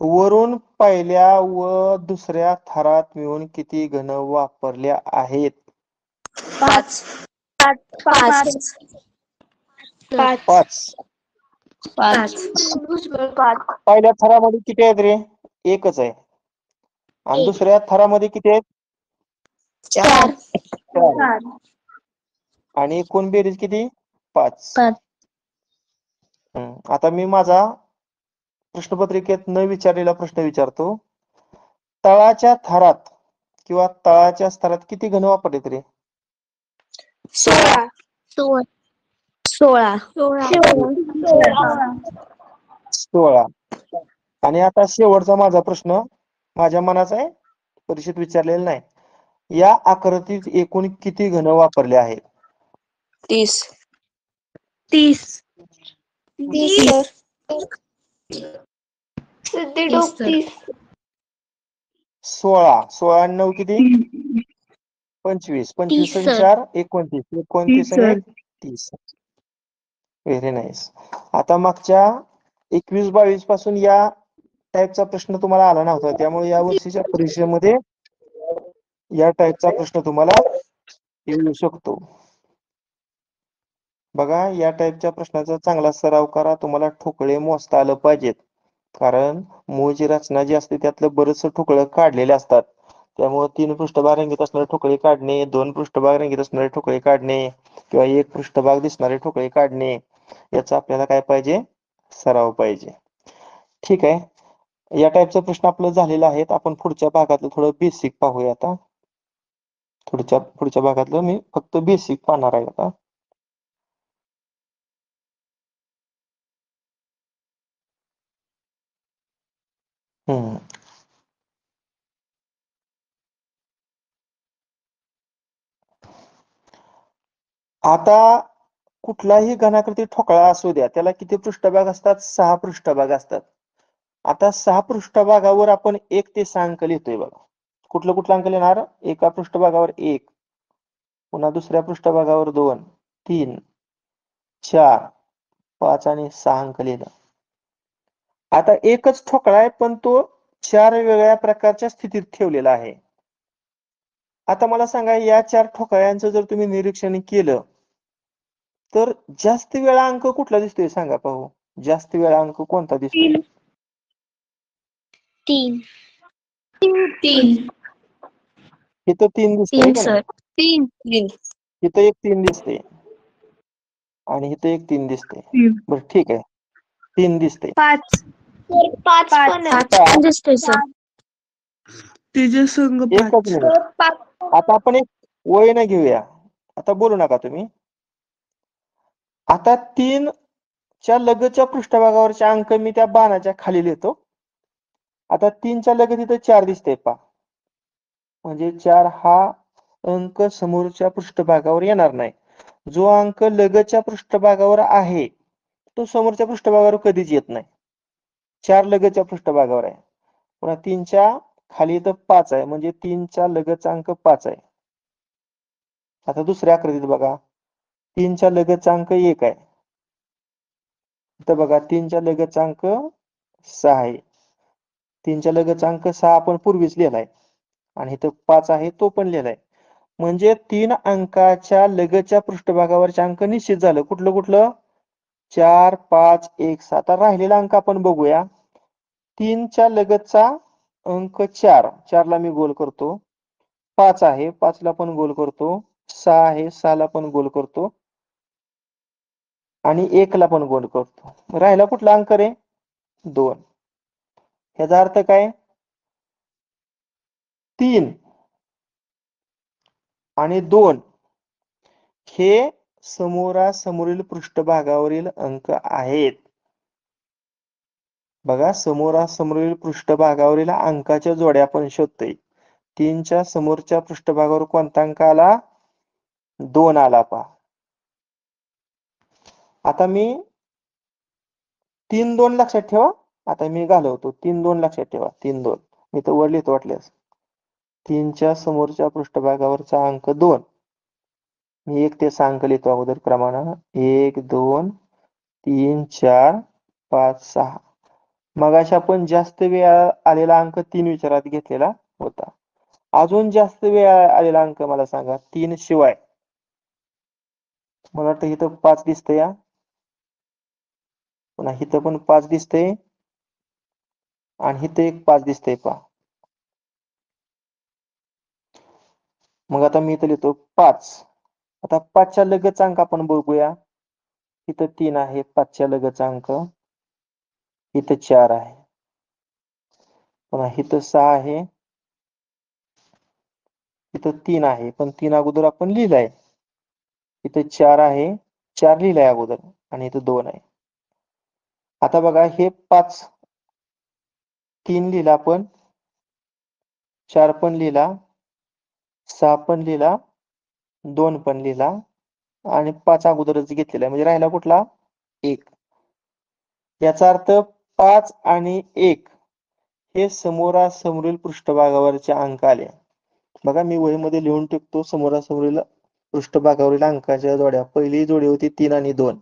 वरून पहिल्या व दुसऱ्या थरात मिळून किती घन वापरल्या आहेत? 5 5. 5. पहिल्या थरामध्ये किती आहेत रे? एकच आहे. आणि दुसऱ्या थरामध्ये किती आहेत? 4 4. आणि एकूण बेरीज किती? 5. आता मी माझा प्रश्नपत्रिकेत न विचारलेला प्रश्न विचारतो. तळाच्या थरात किंवा तळाच्या स्तरात किती घन वापरलेत रे? 16 16. 16. आणि आता शेवटचा माझा प्रश्न माझ्या मनाचा आहे, परीक्षेत विचारलेला नाही. या आकृतीत एकूण किती घन वापरले आहेत? 30. 30. सिद्धी डोक 30. 16. 16 आणि 9 किती? 25. 25 आणि 4 29. 29 आणि 30. Very nice. आता मागच्या 21-22 पासून या टाईपचा प्रश्न तुम्हाला आला नव्हता, त्यामुळे या वर्षीच्या परीक्षेमध्ये या टाईपचा प्रश्न तुम्हाला येऊ शकतो. बघा, या टाईपच्या प्रश्नाचा चांगला सराव करा. तुम्हाला ठोकळे मोजता आलं पाहिजेत, कारण मूळची रचना जी असते त्यातलं बरंचसं ठोकळं काढलेले असतात. त्यामुळे 3 पृष्ठभाग रंगीत असणारे ठोकळे काढणे, 2 पृष्ठभाग रंगीत असणारे ठोकळे काढणे किंवा 1 पृष्ठभाग दिसणारे ठोकळे काढणे, याचा आपल्याला काय पाहिजे? सराव पाहिजे. ठीक आहे, या टाईपचा प्रश्न आपलं झालेला आहे. आपण पुढच्या भागातलं थोडं बेसिक पाहूया. आता पुढच्या भागातलं मी फक्त बेसिक पाहणार आहे आता. हम्म आता कुठलाही घनाकृती ठोकळा असू द्या, त्याला किती पृष्ठभाग असतात? 6 पृष्ठभाग असतात. आता 6 पृष्ठभागावर आपण 1 ते 6 अंक लिहितोय बघा. कुठलं कुठलं अंक लिहिणार? एका पृष्ठभागावर 1, पुन्हा दुसऱ्या पृष्ठभागावर 2, 3, 4, 5 आणि 6 अंक लिहिला. आता एकच ठोकळा आहे, पण तो 4 वेगळ्या प्रकारच्या स्थितीत ठेवलेला आहे. आता मला सांगा, या 4 ठोकळ्यांचं जर तुम्ही निरीक्षण केलं तर जास्त वेळा अंक कुठला दिसतोय? सांगा पाहू, जास्त वेळा अंक कोणता दिसतोय? 3. इथं 3 दिसतंय 3 का सर. नाही? 3. इथं एक 3 दिसते आणि इथं एक 3 दिसते. बरं ठीक आहे, 3 दिसते. 5. 5 पण आहे. 5 पण दिसतोय सर. तिचे संघ एकच मिनिट. आता आपण एक वळण घेऊया. आता बोलू नका तुम्ही. आता 3 च्या लगतच्या पृष्ठभागावरचे अंक मी त्या बाणाच्या खाली लिहितो. आता 3 च्या लगत इथं 4 दिसतंय पहा, म्हणजे 4 हा अंक समोरच्या पृष्ठभागावर येणार नाही. जो अंक लगतच्या पृष्ठभागावर आहे तो समोरच्या पृष्ठभागावर कधीच येत नाही. 4 लगतच्या पृष्ठभागावर आहे, पुन्हा 3 च्या खाली इथं 5 आहे, म्हणजे 3 च्या लगतचा अंक 5 आहे. आता दुसऱ्या आकृतीत बघा, 3 च्या लगतचा अंक 1 आहे. इथं बघा, 3 च्या लगतचा अंक 6 आहे. 3 च्या लगतचा अंक 6 आपण पूर्वीच लिहिलाय, आणि इथं 5 आहे तो पण लिहिलाय. म्हणजे 3 अंकाच्या लगतच्या पृष्ठभागावरचे अंक निश्चित झालं. कुठलं कुठलं? 4, 5, 1, 6. आता राहिलेला अंक आपण बघूया. 3 च्या लगतचा अंक 4, 4 ला मी गोल करतो. 5 आहे, 5 ला पण गोल करतो. 6 आहे, 6 ला पण गोल करतो. आणि 1 ला पण गोल करतो. राहिला कुठला अंक रे? 2. ह्याचा अर्थ काय? 3 आणि 2 हे समोरासमोरील पृष्ठभागावरील अंक आहेत. बघा, समोरासमोरील पृष्ठभागावरील अंकाच्या जोड्या आपण शोधतोय. 3 च्या समोरच्या पृष्ठभागावर कोणता अंक आला? 2 आला पहा. आता मी 3, 2 लक्षात ठेवा. आता मी घालवतो 3, 2 लक्षात ठेवा. 3, 2 मी तर वर लिहितो वाटल्यास. 3 च्या समोरच्या पृष्ठभागावरचा अंक 2. मी 1 ते 6 अंक लिहितो अगोदर क्रमानं. 1, 2, 3, 4, 5, 6. मगाशी आपण जास्त वेळा आलेला अंक 3 विचारात घेतलेला होता. अजून जास्त वेळा आलेला अंक मला सांगा 3 शिवाय. मला वाटतं इथं 5 दिसतंय या, पुन्हा इथं पण 5 दिसतंय, आणि इथं एक 5 दिसतंय पहा. मग आता मी इथं लिहितो 5. आता 5 च्या लगतचा अंक आपण बघूया. इथं 3 आहे, 5 च्या लगतचा अंक. इथं 4 आहे, पुन्हा इथं 6 आहे, इथं 3 आहे, पण 3 अगोदर आपण लिहिलाय. इथं 4 आहे, 4 लिहिलंय अगोदर आणि इथं 2 आहे. आता बघा हे 5 3 लिहिला आपण, 4 पण लिहिला, 6 पण लिहिला, 2 पण लिहिला आणि 5 अगोदरच घेतलेला आहे म्हणजे राहिला कुठला 1. याचा अर्थ 5 आणि 1 हे समोरासमोरील पृष्ठभागावरचे अंक आले. बघा मी वहीमध्ये लिहून टाकतो समोरासमोरील पृष्ठभागावरील अंकाच्या जोड्या. पहिली जोडी होती 3 आणि 2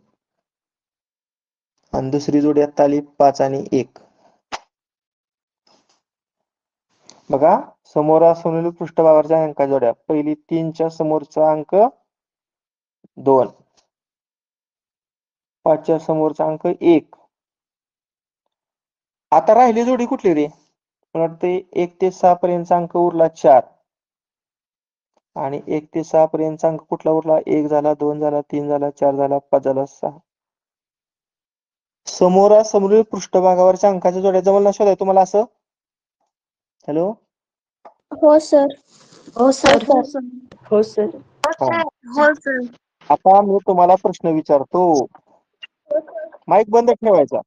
आणि दुसरी जोडी आता आली 5 आणि 1. बघा समोरासमोरील पृष्ठभागावरच्या अंकाच्या जोड्या. पहिली 3 च्या समोरचा अंक 2, 5 च्या समोरचा अंक 1. आता राहिली जोडी कुठली रे? मला वाटते 1 ते 6 पर्यंतचा अंक उरला 4 आणि 1 ते 6 पर्यंतचा अंक कुठला उरला? 1 झाला, 2 झाला, 3 झाला, 4 झाला, 5 झाला, 6. समोरासमोरील पृष्ठभागावरच्या अंकाच्या जोड्या जवळ शोधाय तुम्हाला असं. हॅलो, हो सर. हो सर. हो सर. हा. हो सर. आता मी तुम्हाला प्रश्न विचारतो. माईक बंद ठेवायचा.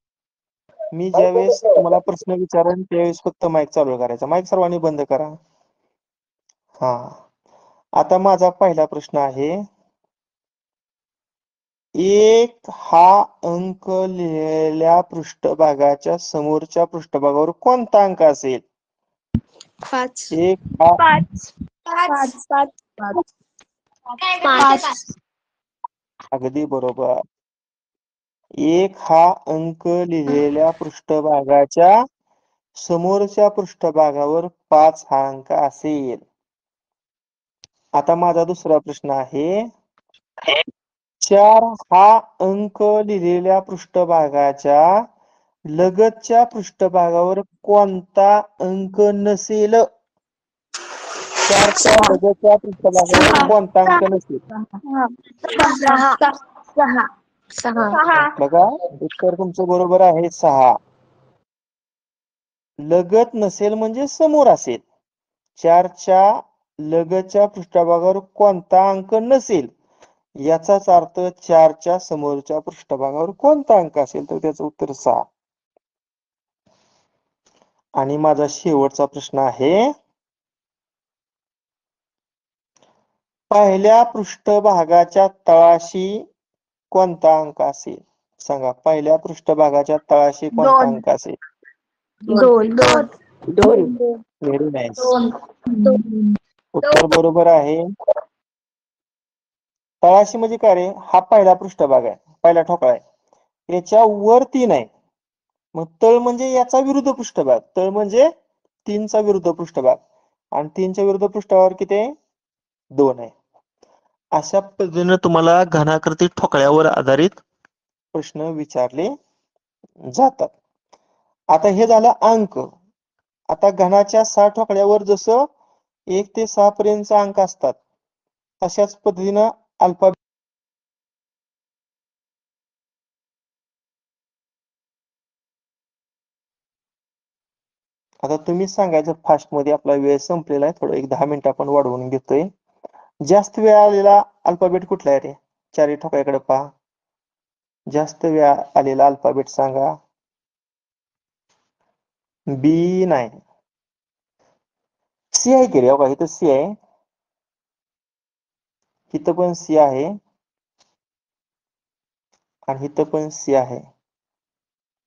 मी ज्यावेळेस तुम्हाला प्रश्न विचारेन त्यावेळेस फक्त माईक चालू करायचा. माईक सर्वांनी बंद करा. हा. आता माझा पहिला प्रश्न आहे. 1 हा अंक लिहिलेल्या पृष्ठभागाच्या समोरच्या पृष्ठभागावर कोणता अंक असेल? 5. 1 हा 5. अगदी बरोबर. 1 हा अंक लिहिलेल्या पृष्ठभागाच्या समोरच्या पृष्ठभागावर 5 हा अंक असेल. आता माझा दुसरा प्रश्न आहे. 4 हा अंक लिहिलेल्या पृष्ठभागाच्या लगतच्या पृष्ठभागावर कोणता अंक नसेल? 4 च्या लगतच्या पृष्ठभागावर कोणता अंक नसेल? 6. बघा उत्तर तुमचं बरोबर आहे 6. लगत नसेल म्हणजे समोर असेल. 4 च्या लगतच्या पृष्ठभागावर कोणता अंक नसेल याचाच अर्थ 4 च्या समोरच्या पृष्ठभागावर कोणता अंक असेल तर त्याचं उत्तर 6. आणि माझा शेवटचा प्रश्न आहे. पहिल्या पृष्ठभागाच्या तळाशी कोणता अंक असेल? सांगा. पहिल्या पृष्ठभागाच्या तळाशी कोणता अंक असेल? 2. Very nice. उत्तर बरोबर आहे. तळाशी म्हणजे काय रे? हा पहिला पृष्ठभाग आहे, पहिला ठोकळा आहे. याच्या वर 3 आहे. मग तळ म्हणजे याचा विरुद्ध पृष्ठभाग. तळ म्हणजे 3 चा विरुद्ध पृष्ठभाग आणि 3 च्या विरुद्ध पृष्ठभागावर किती आहे? 2 आहे. अशा पद्धतीने तुम्हाला घनाकृती ठोकळ्यावर आधारित प्रश्न विचारले जातात. आता हे झालं अंक. आता घनाच्या 6 ठोकळ्यावर जसं 1 ते 6 पर्यंतचा अंक असतात तशाच पद्धतीनं अल्फाबेट आता तुम्ही सांगायचं फास्ट मध्ये. आपला वेळ संपलेला आहे. थोडं 10 मिनिटं आपण वाढवून घेतोय. जास्त वेळ आलेला अल्फाबेट कुठला आहे रे? 4 ठोकळ्याकडे पहा. जास्त वेळ आलेला अल्फाबेट सांगा. बी नाही. सी आहे की रे? बघा इथं सी आहे, इथं पण सी आहे आणि इथं पण सी आहे.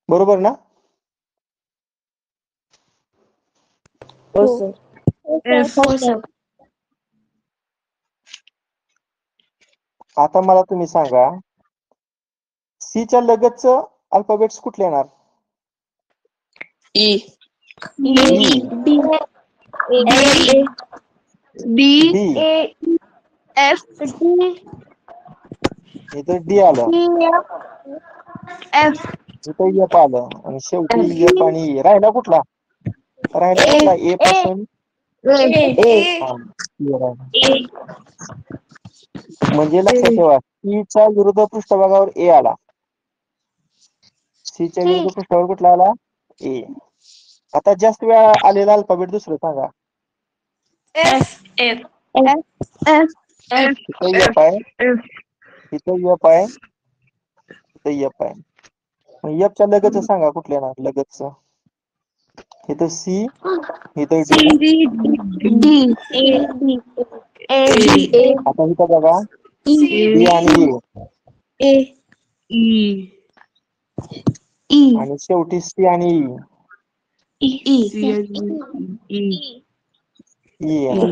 बरोबर ना? हो सर. हो सर. आता मला तुम्ही सांगा सी च्या लगतचं अल्फाबेट्स कुठले येणार? ई. बी. बी. एफ. इथं डी आलं, एफ. इथं एफ आलं आणि शेवटी एफ आणि ए. राहिला कुठला? राहिला कुठला? ए पासून हा, E राहिला. म्हणजे लक्षात ठेवा सी च्या विरुद्ध पृष्ठभागावर ए आला. सी च्या विरुद्ध पृष्ठभागावर कुठला आला? ए. आता जास्त वेळा आलेला अल्फाबेट दुसरं सांगा. एफ. इथं एफ आहे, इथं एफ आहे, इथं एफ आहे. मग एफच्या लगतच सांगा कुठल्या ना लगतच. इथं सी, इथं डी. डी ए आता इथं बघा डी आणि ए ए आणि शेवटी सी आणि ई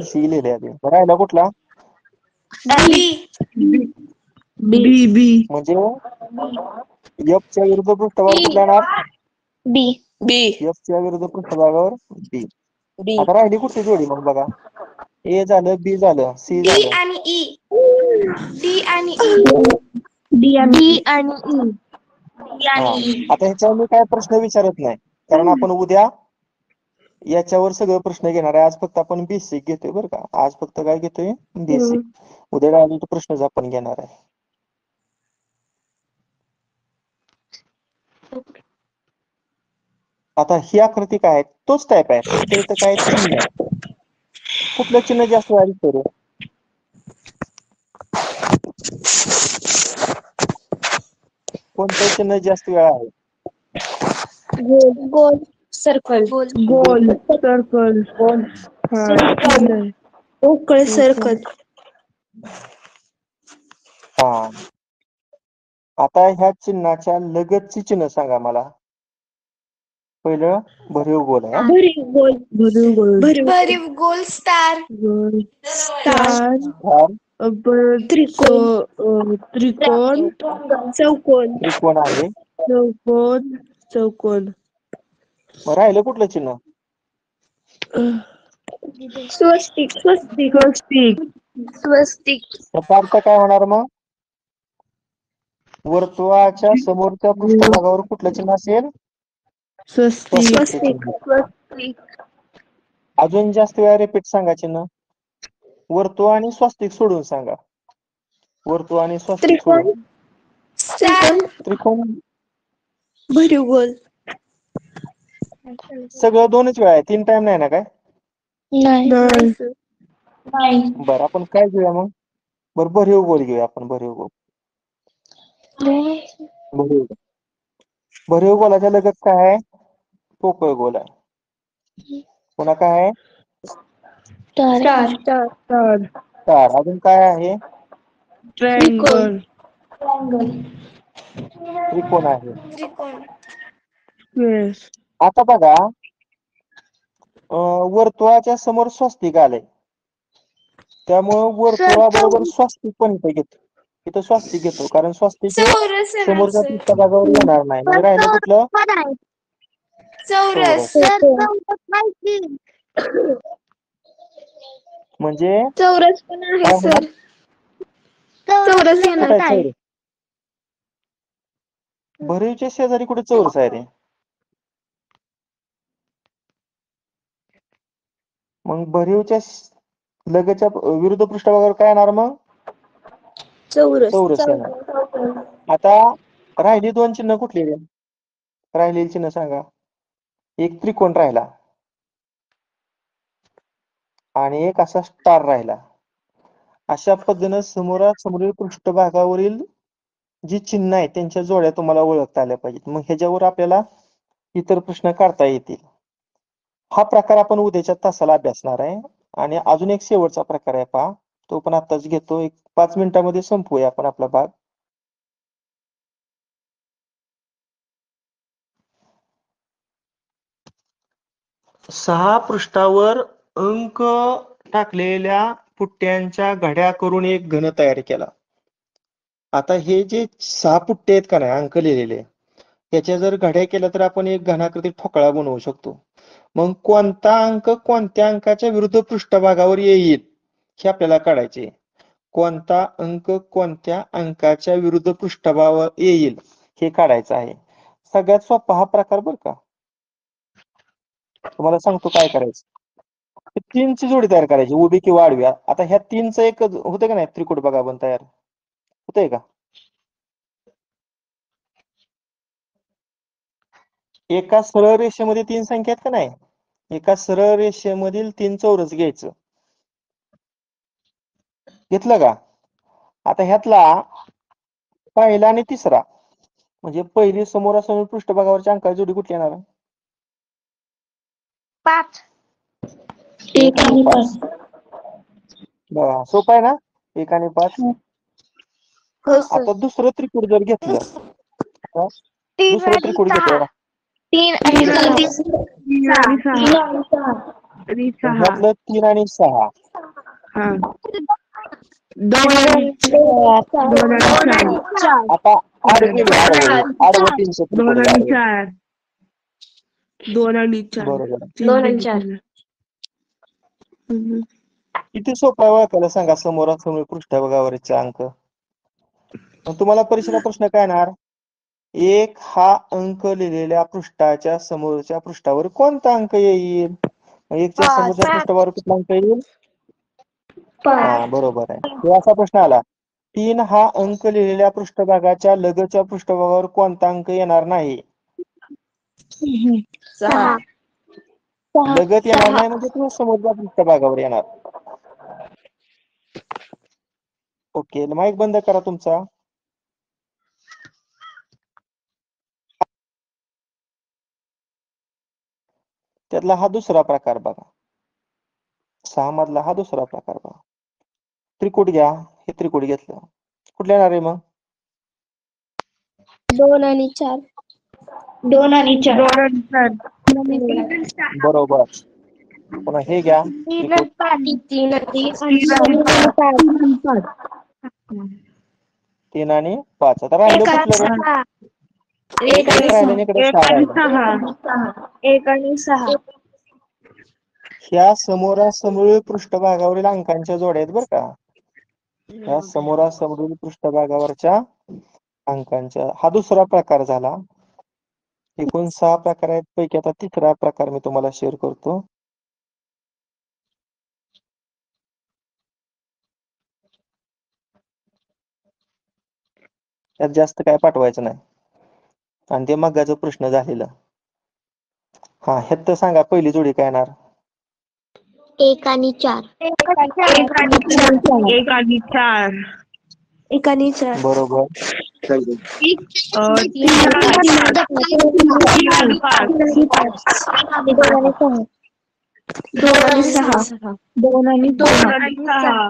सी लिहिले आधी. राहिला कुठला? म्हणजे एफच्या विरुद्ध पृष्ठभाग कुठला येणार? बी एफच्या विरुद्ध पृष्ठभागावर बी. आता राहिली कुठली जोडी मग बघा. ए झालं, बी झालं, सी झालं. आणि ई हा. आता ह्याच्यावर मी काय प्रश्न विचारत नाही, कारण आपण उद्या याच्यावर सगळं प्रश्न घेणार आहे. आज फक्त आपण बेसिक घेतोय बरं का. आज फक्त काय घेतोय? बेसिक. उद्या डायरेक्ट प्रश्नच आपण घेणार आहे. आता ही आकृती काय आहे? तोच टाईप आहे, फक्त इथं काय चिन्ह आहे. कुठलं चिन्ह जास्त वेळा दिसतं रे? कोणतं चिन्ह जास्त वेळा आहे? गोल सर्कल पोकळ सर्कल. हा. आता ह्या चिन्हाच्या लगतची चिन्ह सांगा मला. पहिलं भरीव गोल आहे. भरीव गोल स्टार त्रिकोण चौकोन त्रिकोण आहे. चौकोन मग राहिलं कुठलं चिन्ह? स्वस्तिक त्याचा अर्थ काय होणार मग? वर्तुळाच्या समोरच्या पृष्ठभागावर कुठलं चिन्ह असेल? स्वस्तिकचं चिन्ह. अजून जास्त वेळा रिपीट सांगा चिन्ह. वर्तुळ आणि स्वस्तिक सोडून सांगा. वर्तुळ आणि स्वस्तिक सोडून. त्रिकोण भरीव गोल सगळं दोनच वेळा आहे, 3 टाइम नाही ना काय? नाही बरं आपण काय घेऊया मग? बरं भरीव गोल घेऊया आपण. भरीव गोल. भरीव गोलाच्या लगत काय आहे? पोकळ गोल आहे. पुन्हा काय आहे? स्टार. अजून काय आहे? त्रिकोण आहे. आता बघा वर्तुळाच्या समोर स्वस्तिक आलंय, त्यामुळं वर्तुळाबरोबर स्वस्तिक पण इथे घेतो. इथं स्वस्तिक घेतो, कारण स्वस्तिक हे समोरच्या पृष्ठभागावर येणार नाही. म्हणजे राहिलं कुठलं? चौरस. म्हणजे चौरस पण आहे काय होणार? सर. चौरस येणार कुठं आहे चौरस? भरीवच्या शेजारी कुठे चौरस आहे रे? मग भरीवच्या लगतच्या विरुद्ध पृष्ठभागावर काय येणार मग? चौरस येणार. आता राहिली 2 चिन्ह कुठली रे? राहिलेली चिन्ह सांगा. एक त्रिकोण राहिला आणि एक असा स्टार राहिला. अशा पद्धतीनं समोरील पृष्ठभागावरील जी चिन्ह आहे त्यांच्या जोड्या तुम्हाला ओळखता आल्या पाहिजेत. मग ह्याच्यावर आपल्याला इतर प्रश्न काढता येतील. हा प्रकार आपण उद्याच्या तासाला अभ्यासणार आहे. आणि अजून एक शेवटचा प्रकार आहे पहा, तो पण आताच घेतो. 5 मिनिटांमध्ये संपवूया आपण आपला भाग. सहा पृष्ठावर अंक टाकलेल्या पुट्ट्यांच्या घड्या करून एक घन तयार केला. आता हे जे 6 पुट्टे आहेत का नाही अंक लिहिलेले, त्याच्या जर घड्या केल्या तर आपण एक घनाकृती ठोकळा बनवू शकतो. मग कोणता अंक कोणत्या अंकाच्या विरुद्ध पृष्ठभागावर येईल हे आपल्याला काढायचे. कोणता अंक कोणत्या अंकाच्या विरुद्ध पृष्ठभागावर येईल हे काढायचं आहे. सगळ्यात सोपा हा प्रकार बरं का. तुम्हाला सांगतो काय करायचं. 3 ची जोडी तयार करायची, उभी किंवा आडवी. आता ह्या 3चं एक होतं का नाही त्रिकोण बघा आपण तयार होतंय का? एका सरळ रेषेमध्ये 3 संख्या आहेत का नाही, एका सरळ रेषेमधील 3 चौरस घ्यायचं. घेतलं का? आता ह्यातला पहिला आणि तिसरा म्हणजे पहिली समोरासमोर पृष्ठभागावरच्या अंकाची जोडी कुठली येणार? 5. 1 आणि 5. बघा सोपं आहे ना, 1 आणि 5. हो सर. आता दुसरं त्रिकोण जर घेतलं, आता 3 दुसरं आणि त्रिकोण 6. घेतलं बघा. 3 आणि 6. ह्यातलं 3 आणि 6 आता आडवी आडवं 300 त्रिकोण घ्या, आडवं. 2 आणि 4. बरोबर. 2 आणि 4. किती सोपा आहे ओळखायला सांगा समोरासमोर पृष्ठभागावरचे अंक. मग तुम्हाला परीक्षेला प्रश्न काय येणार? 1 हा अंक लिहिलेल्या पृष्ठाच्या समोरच्या पृष्ठावर कोणता अंक येईल? 1च्या समोरच्या पृष्ठावर कुठला अंक येईल? हा बरोबर आहे. तो असा प्रश्न आला, 3 हा अंक लिहिलेल्या पृष्ठभागाच्या लगतच्या पृष्ठभागावर कोणता अंक येणार नाही? 6. लगत येणार नाही म्हणजे तो समोरच्या पृष्ठभागावर येणार. ओके, माईक बंद करा तुमचा. त्यातला हा दुसरा प्रकार बघा, 6 मधला हा दुसरा प्रकार बघा. त्रिकोट घ्या, हे त्रिकोट घेतलं, कुठलं येणार आहे मग? 2 आणि 4. 2 आणि 4. बरोबर. पुन्हा हे घ्या 3 त्रिकोट, आणि 5. 3 आणि 5. आता राहिलं 1 आणि कुठलं रे? 6. एक राहिलं आणि इकडे 6 राहिलं. 1 आणि 6. ह्या समोरासमोर पृष्ठभागावरील अंकांच्या जोड्या आहेत बरं का. ह्या समोरासमोरील पृष्ठभागावरच्या अंकांच्या, हा दुसरा प्रकार झाला. एकूण 6 प्रकार आहेत, पैकी आता तिसरा प्रकार मी तुम्हाला शेअर करतो. त्यात जास्त काय पाठवायचं नाही आणि ते मगाचा प्रश्न झालेला. हा ह्यात तर सांगा पहिली जोडी काय येणार? 1 आणि 4. 1 आणि 4. 1 आणि 4. 1 आणि 4. बरोबर. 3 आणि 5. 2 आणि 6. 2 आणि 6. 2 आणि 2 आणि 6.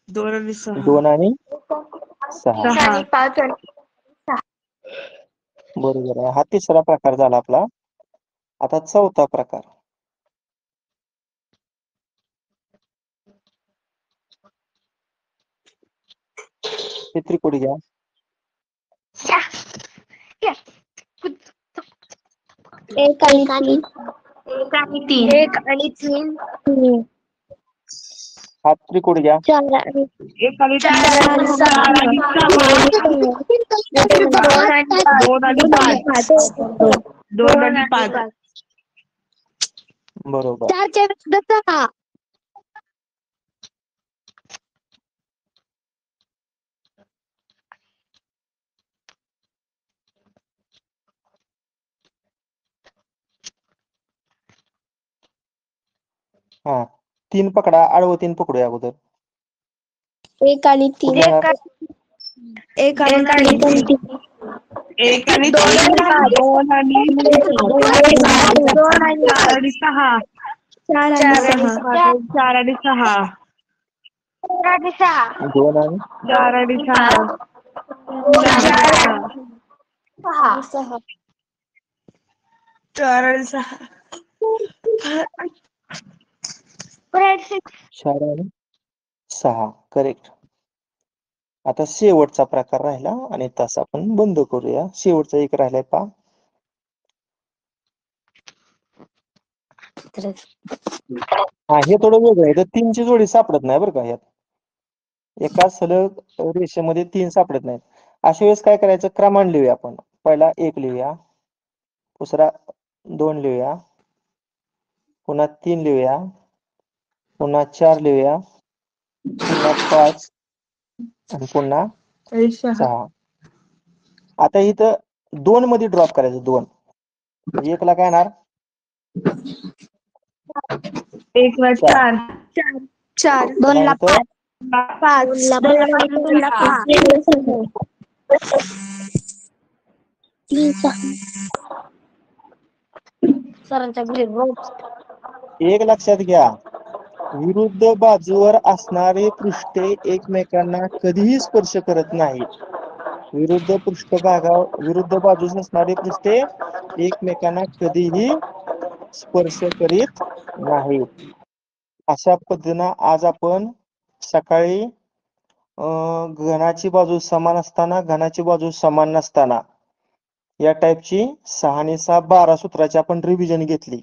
2 आणि 6. 2 आणि 6. 6 आणि 5. बरोबर आहे. हा तिसरा प्रकार झाला आपला. आता चौथा प्रकार. हे त्रिकोट घ्या. 1 आणि 3. 1 आणि 3. हा त्रिकोट घ्या. 4 आणि 1 आणि 4 आणि 6. 2 आणि 5. 2 आणि 5. बरोबर. 4च्या विरुद्ध 6. हा 3 पकडा, आडवं 3 पकडूया अगोदर. 1 आणि 3. कुठलं येणार? 1 आणि 3. 1 आणि 2 आणि 4 आणि 6. 4 आणि 6. 4 आणि 6. 2 आणि 4 आणि 6. 6. 4 आणि 6. 4 आणि 6. करेक्ट. आता शेवटचा प्रकार राहिला आणि तास आपण बंद करूया. शेवटचा एक राहिलाय पहा. हा हे थोडं वेगळं आहे. तर 3ची जोडी सापडत नाही बरं का यात. एका सलग रेषेमध्ये 3 सापडत नाहीत. अशा वेळेस काय करायचं? क्रमांक लिहूया आपण. पहिला 1 लिहूया, दुसरा 2 लिहूया, पुन्हा 3 लिहूया, पुन्हा 4 लिहूया, पुन्हा 5 आणि पुन्हा 6. आता इथं 2 मध्ये ड्रॉप करायचं. 2 म्हणजे 1 ला काय येणार? 1 ला 4. 4. 2 ला पुन्हा इथं 5. 5 सरांच्या घरी एक लक्षात घ्या, विरुद्ध बाजूवर असणारी पृष्ठे एकमेकांना कधीही स्पर्श करत नाहीत. विरुद्ध बाजूस असणारी पृष्ठे एकमेकांना कधीही स्पर्श करीत नाहीत. अशा पद्धतीनं आज आपण सकाळी घनाची बाजू समान असताना, घनाची बाजू समान नसताना या टाईपची 6 आणि 6 12 सूत्राची आपण रिव्हिजन घेतली.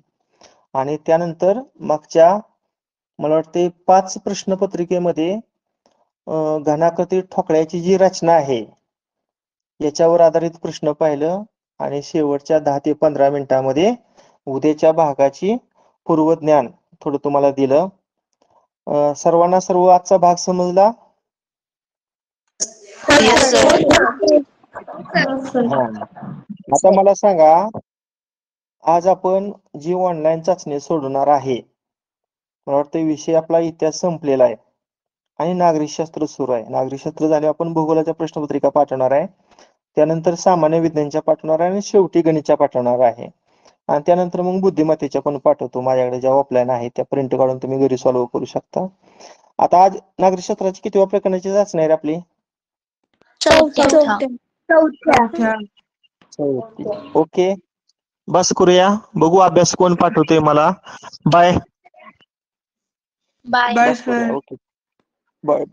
आणि त्यानंतर मागच्या मला वाटते 5 प्रश्नपत्रिकेमध्ये घनाकृती ठोकळ्याची जी रचना आहे याच्यावर आधारित प्रश्न पाहिलं आणि शेवटच्या 10 ते 15 मिनिटांमध्ये उद्याच्या भागाची पूर्वज्ञान थोडं तुम्हाला दिलं. सर्वांना आजचा भाग समजला? हा. आता मला सांगा, आज आपण जी ऑनलाईन चाचणी सोडवणार आहे, मला वाटतं विषय आपला इतिहास संपलेला आहे आणि नागरिकशास्त्र सुरू आहे. नागरिकशास्त्र झाले आपण भूगोलाच्या प्रश्नपत्रिका पाठवणार आहे, त्यानंतर सामान्य विज्ञानच्या पाठवणार आहे आणि शेवटी गणितच्या पाठवणार आहे. आणि त्यानंतर मग बुद्धिमत्तेच्या पण पाठवतो. माझ्याकडे ज्या ऑफलाईन आहे त्या प्रिंट काढून तुम्ही घरी सॉल्व्ह करू शकता. आता आज नागरिकशास्त्राची कितव्या प्रकरणाची चाचणी आहे आपली? चौथ्या. ओके, बस करूया. बघू अभ्यास कोण पाठवतोय मला. बाय. बाय. Okay, bye.